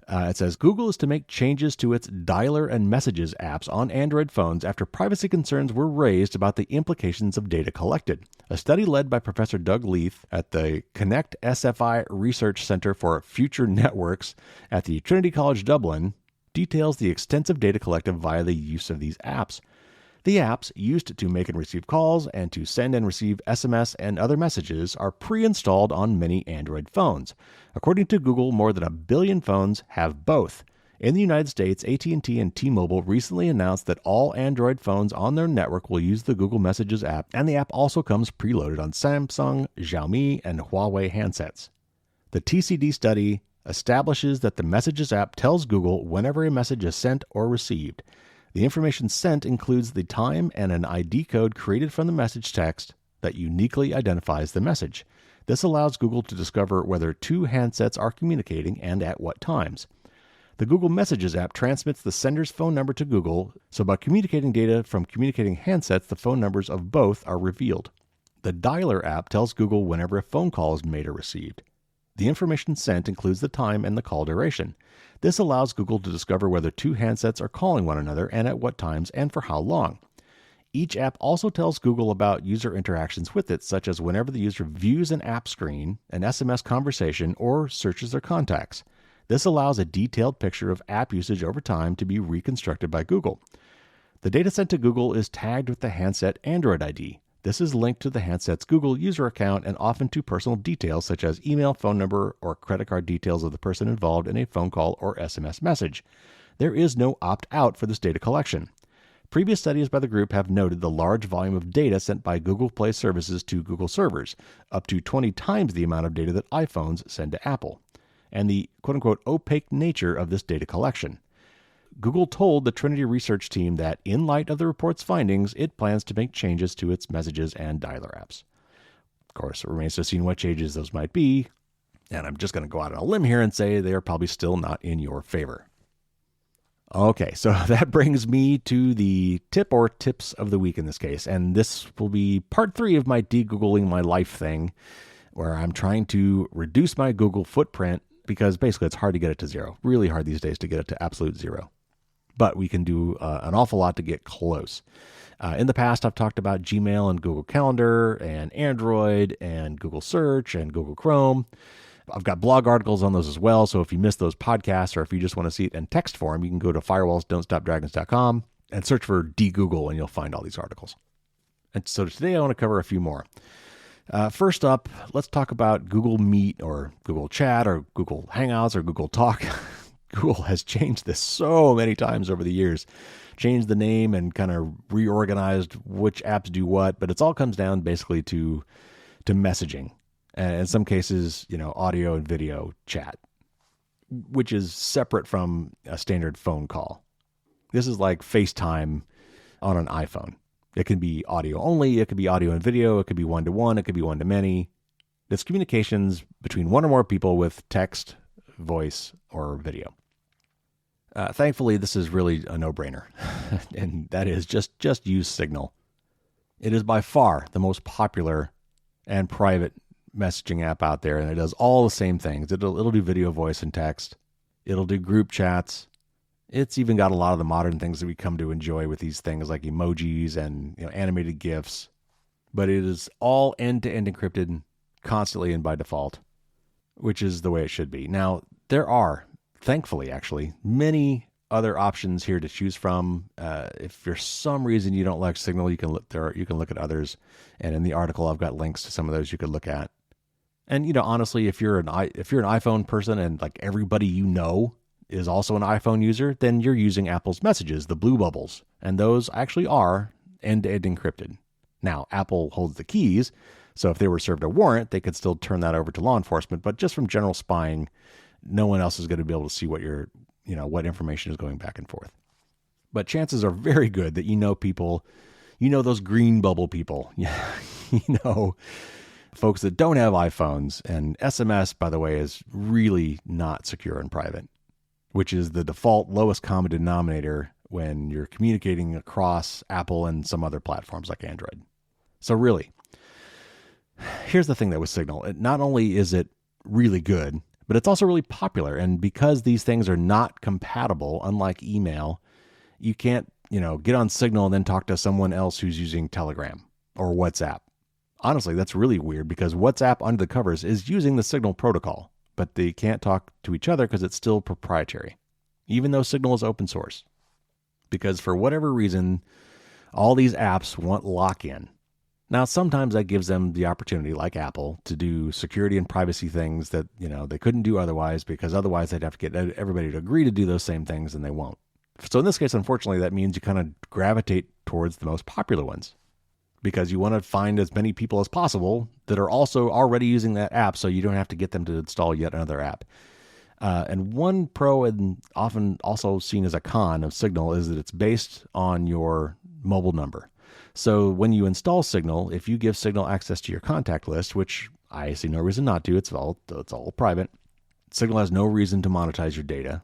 It says, Google is to make changes to its dialer and messages apps on Android phones after privacy concerns were raised about the implications of data collected. A study led by Professor Doug Leith at the Connect SFI Research Center for Future Networks at the Trinity College Dublin details the extensive data collected via the use of these apps. The apps, used to make and receive calls and to send and receive SMS and other messages, are pre-installed on many Android phones. According to Google, more than 1 billion phones have both. In the United States, AT&T and T-Mobile recently announced that all Android phones on their network will use the Google Messages app, and the app also comes preloaded on Samsung, Xiaomi, and Huawei handsets. The TCD study establishes that the Messages app tells Google whenever a message is sent or received. The information sent includes the time and an ID code created from the message text that uniquely identifies the message. This allows Google to discover whether two handsets are communicating and at what times. The Google Messages app transmits the sender's phone number to Google, so by communicating data from communicating handsets, the phone numbers of both are revealed. The Dialer app tells Google whenever a phone call is made or received. The information sent includes the time and the call duration. This allows Google to discover whether two handsets are calling one another and at what times and for how long. Each app also tells Google about user interactions with it, such as whenever the user views an app screen, an SMS conversation, or searches their contacts. This allows a detailed picture of app usage over time to be reconstructed by Google. The data sent to Google is tagged with the handset Android ID. This is linked to the handset's Google user account and often to personal details such as email, phone number, or credit card details of the person involved in a phone call or SMS message. There is no opt-out for this data collection. Previous studies by the group have noted the large volume of data sent by Google Play services to Google servers, up to 20 times the amount of data that iPhones send to Apple, and the quote-unquote opaque nature of this data collection. Google told the Trinity research team that, in light of the report's findings, it plans to make changes to its messages and dialer apps. Of course, it remains to be seen what changes those might be, and I'm just going to go out on a limb here and say they are probably still not in your favor. Okay, so that brings me to the tip or tips of the week in this case, and this will be part 3 of my de-Googling my life thing, where I'm trying to reduce my Google footprint because basically it's hard to get it to 0. Really hard these days to get it to absolute 0. But we can do an awful lot to get close. In the past, I've talked about Gmail and Google Calendar and Android and Google Search and Google Chrome. I've got blog articles on those as well, so if you missed those podcasts or if you just want to see it in text form, you can go to firewallsdon'tstopdragons.com and search for de-Google and you'll find all these articles. And so today I want to cover a few more. First up, let's talk about Google Meet or Google Chat or Google Hangouts or Google Talk. Google has changed this so many times over the years, changed the name and kind of reorganized which apps do what, but it all comes down basically to messaging. And in some cases, audio and video chat, which is separate from a standard phone call. This is like FaceTime on an iPhone. It can be audio only, it could be audio and video, it could be one-to-one, it could be one-to-many. It's communications between one or more people with text, voice, or video. Thankfully, this is really a no-brainer, and that is just use Signal. It is by far the most popular and private messaging app out there, and it does all the same things. It'll do video, voice, and text. It'll do group chats. It's even got a lot of the modern things that we come to enjoy with these things like emojis and animated GIFs. But it is all end-to-end encrypted constantly and by default, which is the way it should be. Now, there are, thankfully, actually, many other options here to choose from. If for some reason you don't like Signal, you can look at others. And in the article, I've got links to some of those you could look at. And honestly, if you're an iPhone person and like everybody is also an iPhone user, then you're using Apple's messages, the blue bubbles, and those actually are end-to-end encrypted. Now, Apple holds the keys, so if they were served a warrant, they could still turn that over to law enforcement. But just from general spying, no one else is going to be able to see what information is going back and forth. But chances are very good that people, those green bubble people, folks that don't have iPhones. And SMS, by the way, is really not secure and private, which is the default lowest common denominator when you're communicating across Apple and some other platforms like Android. So really, here's the thing that with Signal. Not only is it really good, but it's also really popular. And because these things are not compatible, unlike email, you can't, get on Signal and then talk to someone else who's using Telegram or WhatsApp. Honestly, that's really weird because WhatsApp under the covers is using the Signal protocol, but they can't talk to each other because it's still proprietary, even though Signal is open source. Because for whatever reason, all these apps want lock-in. Now, sometimes that gives them the opportunity, like Apple, to do security and privacy things that, they couldn't do otherwise, because otherwise they'd have to get everybody to agree to do those same things, and they won't. So in this case, unfortunately, that means you kind of gravitate towards the most popular ones, because you want to find as many people as possible that are also already using that app, so you don't have to get them to install yet another app. And one pro and often also seen as a con of Signal is that it's based on your mobile number. So when you install Signal, if you give Signal access to your contact list, which I see no reason not to, it's all private, Signal has no reason to monetize your data.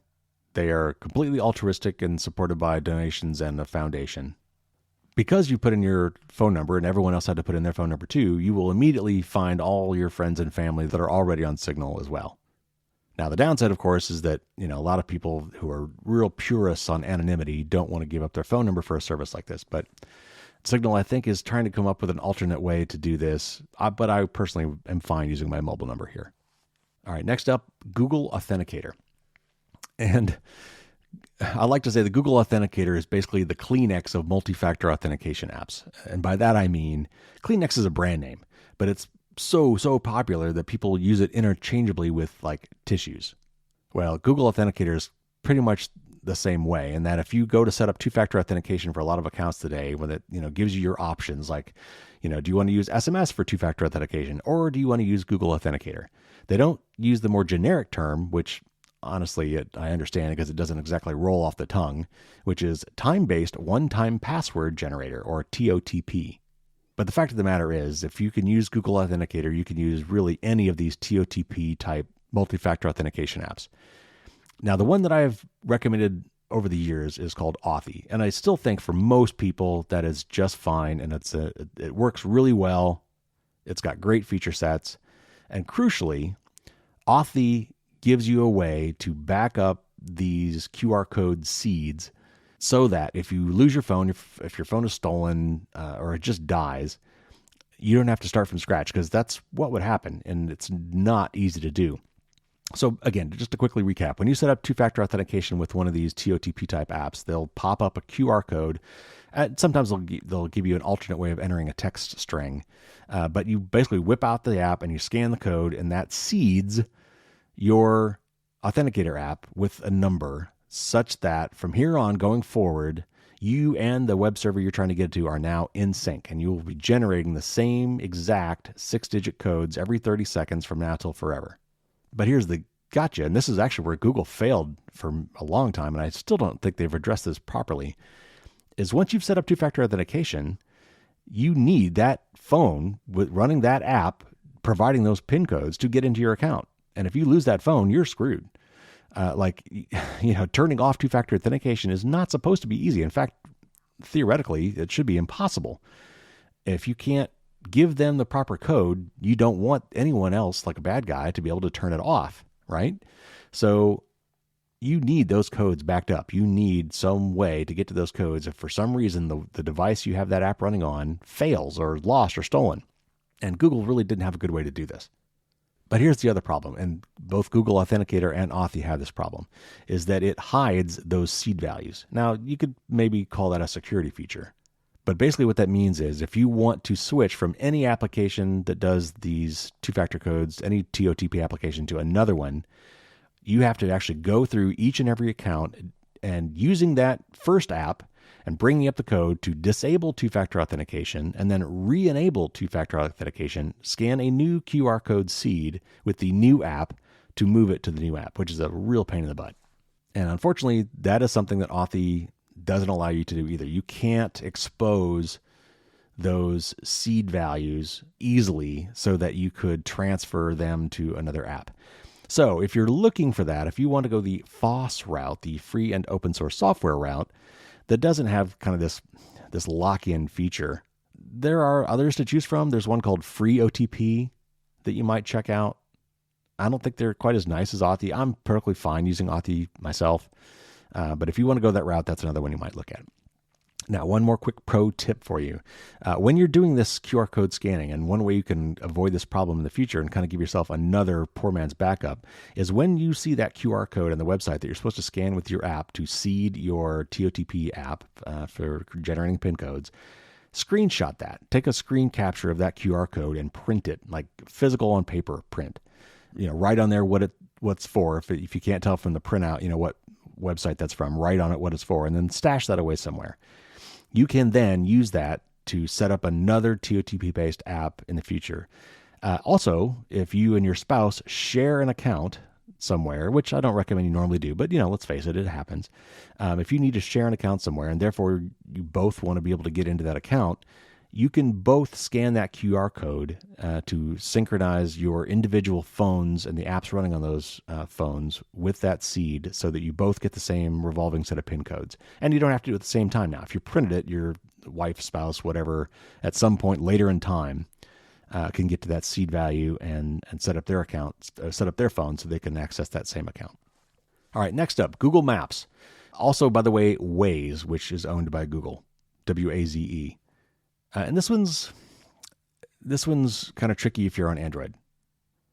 They are completely altruistic and supported by donations and a foundation. because you put in your phone number and everyone else had to put in their phone number too, you will immediately find all your friends and family that are already on Signal as well. Now, the downside, of course, is that, a lot of people who are real purists on anonymity don't want to give up their phone number for a service like this. But Signal, I think, is trying to come up with an alternate way to do this. But I personally am fine using my mobile number here. All right, next up, Google Authenticator. And I like to say the Google Authenticator is basically the Kleenex of multi-factor authentication apps. And by that, I mean Kleenex is a brand name, but it's so popular that people use it interchangeably with like tissues. Well, Google Authenticator is pretty much the same way, in that if you go to set up two-factor authentication for a lot of accounts today, when it gives you your options, like, do you want to use SMS for two-factor authentication, or do you want to use Google Authenticator? They don't use the more generic term, which honestly I understand because it doesn't exactly roll off the tongue, which is time-based one-time password generator, or TOTP. But the fact of the matter is, if you can use Google Authenticator, you can use really any of these TOTP type multi-factor authentication apps. Now, the one that I've recommended over the years is called Authy. And I still think for most people that is just fine. And it works really well. It's got great feature sets. And crucially, Authy gives you a way to back up these QR code seeds so that if you lose your phone, if your phone is stolen or it just dies, you don't have to start from scratch, because that's what would happen, and it's not easy to do. So again, just to quickly recap, when you set up two-factor authentication with one of these TOTP type apps, they'll pop up a QR code. Sometimes they'll give you an alternate way of entering a text string, but you basically whip out the app and you scan the code, and that seeds your Authenticator app with a number, such that from here on going forward, you and the web server you're trying to get to are now in sync, and you will be generating the same exact 6-digit codes every 30 seconds from now till forever. But here's the gotcha, and this is actually where Google failed for a long time, and I still don't think they've addressed this properly, is once you've set up two-factor authentication, you need that phone with running that app, providing those PIN codes to get into your account. And if you lose that phone, you're screwed. Turning off two-factor authentication is not supposed to be easy. In fact, theoretically, it should be impossible. If you can't give them the proper code, you don't want anyone else, like a bad guy, to be able to turn it off, right? So you need those codes backed up. You need some way to get to those codes if for some reason the device you have that app running on fails or lost or stolen. And Google really didn't have a good way to do this. But here's the other problem, and both Google Authenticator and Authy have this problem, is that it hides those seed values. Now, you could maybe call that a security feature. But basically what that means is if you want to switch from any application that does these two-factor codes, any TOTP application, to another one, you have to actually go through each and every account and using that first app and bringing up the code to disable two-factor authentication and then re-enable two-factor authentication, scan a new QR code seed with the new app to move it to the new app, which is a real pain in the butt. And unfortunately, that is something that Authy doesn't allow you to do either. You can't expose those seed values easily so that you could transfer them to another app. So if you're looking for that, if you want to go the FOSS route, the free and open source software route, that doesn't have kind of this lock-in feature, there are others to choose from. There's one called Free OTP that you might check out. I don't think they're quite as nice as Authy. I'm perfectly fine using Authy myself. But if you want to go that route, that's another one you might look at. Now, one more quick pro tip for you. When you're doing this QR code scanning, and one way you can avoid this problem in the future and kind of give yourself another poor man's backup, is when you see that QR code on the website that you're supposed to scan with your app to seed your TOTP app for generating PIN codes, screenshot that. Take a screen capture of that QR code and print it, like physical on paper print. Write on there what's for. If you can't tell from the printout, what website that's from, write on it what it's for, and then stash that away somewhere. You can then use that to set up another TOTP-based app in the future. Also, if you and your spouse share an account somewhere, which I don't recommend you normally do, but let's face it, it happens. If you need to share an account somewhere and therefore you both want to be able to get into that account, you can both scan that QR code to synchronize your individual phones and the apps running on those phones with that seed so that you both get the same revolving set of PIN codes. And you don't have to do it at the same time now. If you printed it, you're wife, spouse, whatever, at some point later in time, can get to that seed value and set up their account, set up their phone so they can access that same account. All right, next up, Google Maps. Also, by the way, Waze, which is owned by Google, W-A-Z-E. And this one's kind of tricky if you're on Android.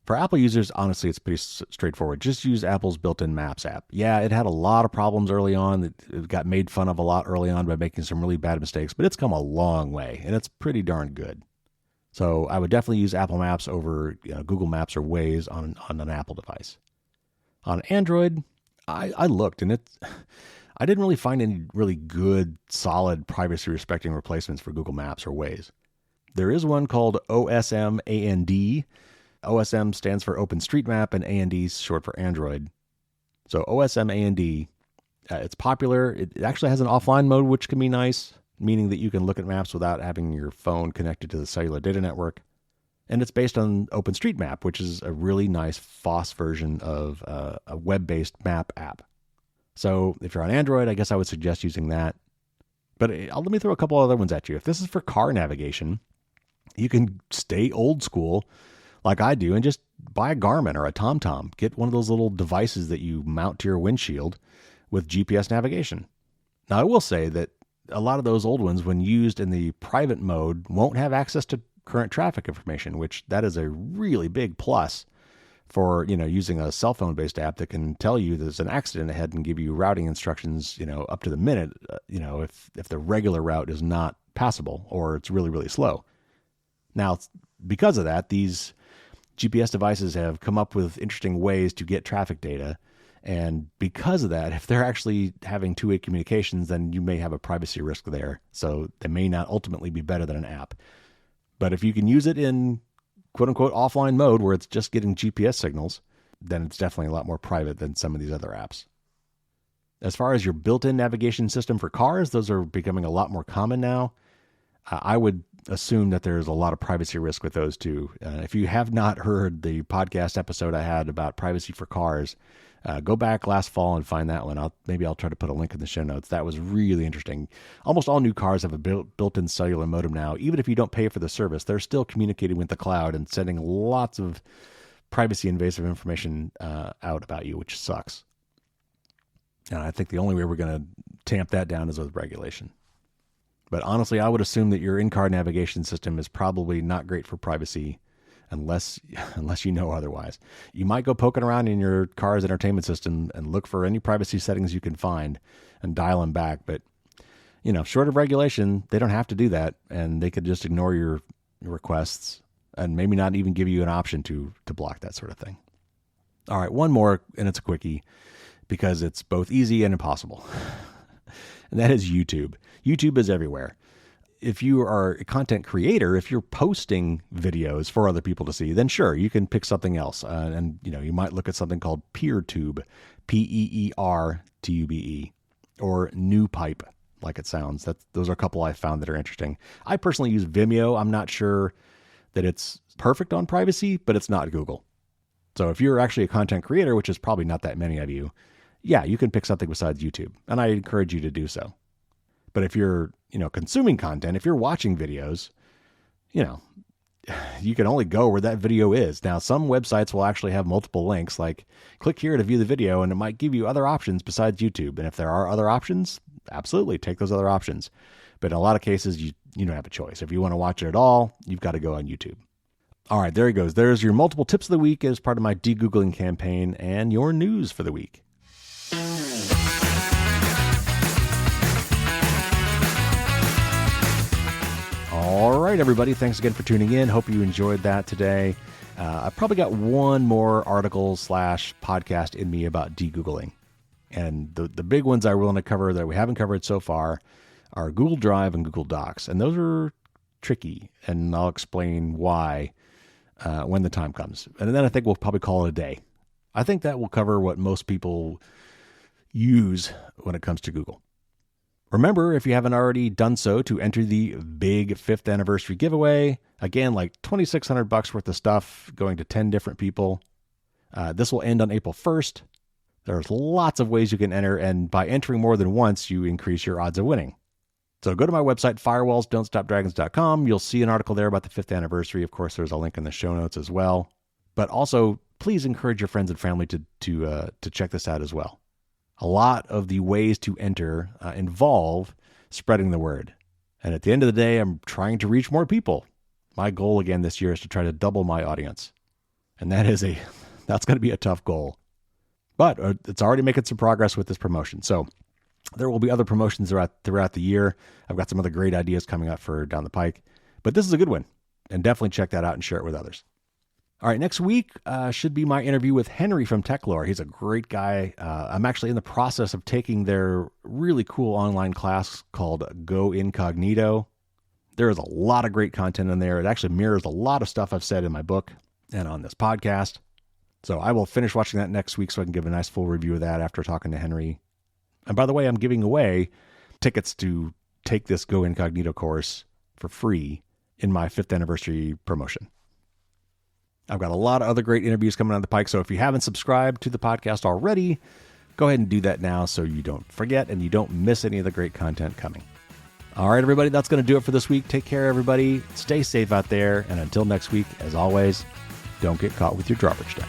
For Apple users, honestly, it's pretty straightforward. Just use Apple's built-in Maps app. Yeah, it had a lot of problems early on. It got made fun of a lot early on by making some really bad mistakes, but it's come a long way, and it's pretty darn good. So I would definitely use Apple Maps over Google Maps or Waze on an Apple device. On Android, I looked, and I didn't really find any really good, solid, privacy-respecting replacements for Google Maps or Waze. There is one called OSM AND. OSM stands for OpenStreetMap, and AND is short for Android. So OSM AND, it's popular. It actually has an offline mode, which can be nice, meaning that you can look at maps without having your phone connected to the cellular data network. And it's based on OpenStreetMap, which is a really nice FOSS version of a web-based map app. So if you're on Android, I guess I would suggest using that. But let me throw a couple other ones at you. If this is for car navigation, you can stay old school like I do and just buy a Garmin or a TomTom. Get one of those little devices that you mount to your windshield with GPS navigation. Now, I will say that a lot of those old ones, when used in the private mode, won't have access to current traffic information, which that is a really big plus for, using a cell phone based app that can tell you there's an accident ahead and give you routing instructions, up to the minute, if the regular route is not passable or it's really, really slow. Now, because of that, these GPS devices have come up with interesting ways to get traffic data. And because of that, if they're actually having two-way communications, then you may have a privacy risk there. So they may not ultimately be better than an app. But if you can use it in quote-unquote offline mode where it's just getting GPS signals, then it's definitely a lot more private than some of these other apps. As far as your built-in navigation system for cars, those are becoming a lot more common now. I would assume that there's a lot of privacy risk with those too. If you have not heard the podcast episode I had about privacy for cars, go back last fall and find that one. Maybe I'll try to put a link in the show notes. That was really interesting. Almost all new cars have a built-in cellular modem now. Even if you don't pay for the service, they're still communicating with the cloud and sending lots of privacy invasive information out about you, which sucks. And I think the only way we're going to tamp that down is with regulation. But honestly, I would assume that your in-car navigation system is probably not great for privacy unless you know otherwise. You might go poking around in your car's entertainment system and look for any privacy settings you can find and dial them back. But, short of regulation, they don't have to do that, and they could just ignore your requests and maybe not even give you an option to block that sort of thing. All right, one more, and it's a quickie because it's both easy and impossible. And that is YouTube. YouTube is everywhere. If you are a content creator, if you're posting videos for other people to see, then sure, you can pick something else. And you might look at something called PeerTube, PeerTube, or NewPipe, like it sounds. Those are a couple I found that are interesting. I personally use Vimeo. I'm not sure that it's perfect on privacy, but it's not Google. So if you're actually a content creator, which is probably not that many of you, yeah, you can pick something besides YouTube, and I encourage you to do so. But if you're, consuming content, if you're watching videos, you can only go where that video is. Now, some websites will actually have multiple links, like click here to view the video, and it might give you other options besides YouTube. And if there are other options, absolutely take those other options. But in a lot of cases, you don't have a choice. If you want to watch it at all, you've got to go on YouTube. All right, there he goes. There's your multiple tips of the week as part of my de-Googling campaign and your news for the week. All right, everybody. Thanks again for tuning in. Hope you enjoyed that today. I probably got one more article / podcast in me about de-Googling. And the big ones I want to cover that we haven't covered so far are Google Drive and Google Docs. And those are tricky, and I'll explain why when the time comes. And then I think we'll probably call it a day. I think that will cover what most people use when it comes to Google. Remember, if you haven't already done so, to enter the big 5th anniversary giveaway. Again, like $2,600 worth of stuff going to 10 different people. This will end on April 1st. There's lots of ways you can enter, and by entering more than once, you increase your odds of winning. So go to my website, firewallsdon'tstopdragons.com. You'll see an article there about the 5th anniversary. Of course, there's a link in the show notes as well. But also, please encourage your friends and family to check this out as well. A lot of the ways to enter involve spreading the word. And at the end of the day, I'm trying to reach more people. My goal again this year is to try to double my audience. And that's going to be a tough goal. But it's already making some progress with this promotion. So there will be other promotions throughout the year. I've got some other great ideas coming up for down the pike. But this is a good one. And definitely check that out and share it with others. All right, next week should be my interview with Henry from Techlore. He's a great guy. I'm actually in the process of taking their really cool online class called Go Incognito. There is a lot of great content in there. It actually mirrors a lot of stuff I've said in my book and on this podcast. So I will finish watching that next week so I can give a nice full review of that after talking to Henry. And by the way, I'm giving away tickets to take this Go Incognito course for free in my 5th anniversary promotion. I've got a lot of other great interviews coming on the pike, so if you haven't subscribed to the podcast already, go ahead and do that now so you don't forget and you don't miss any of the great content coming. All right, everybody, that's going to do it for this week. Take care, everybody. Stay safe out there, and until next week, as always, don't get caught with your drawbridge down.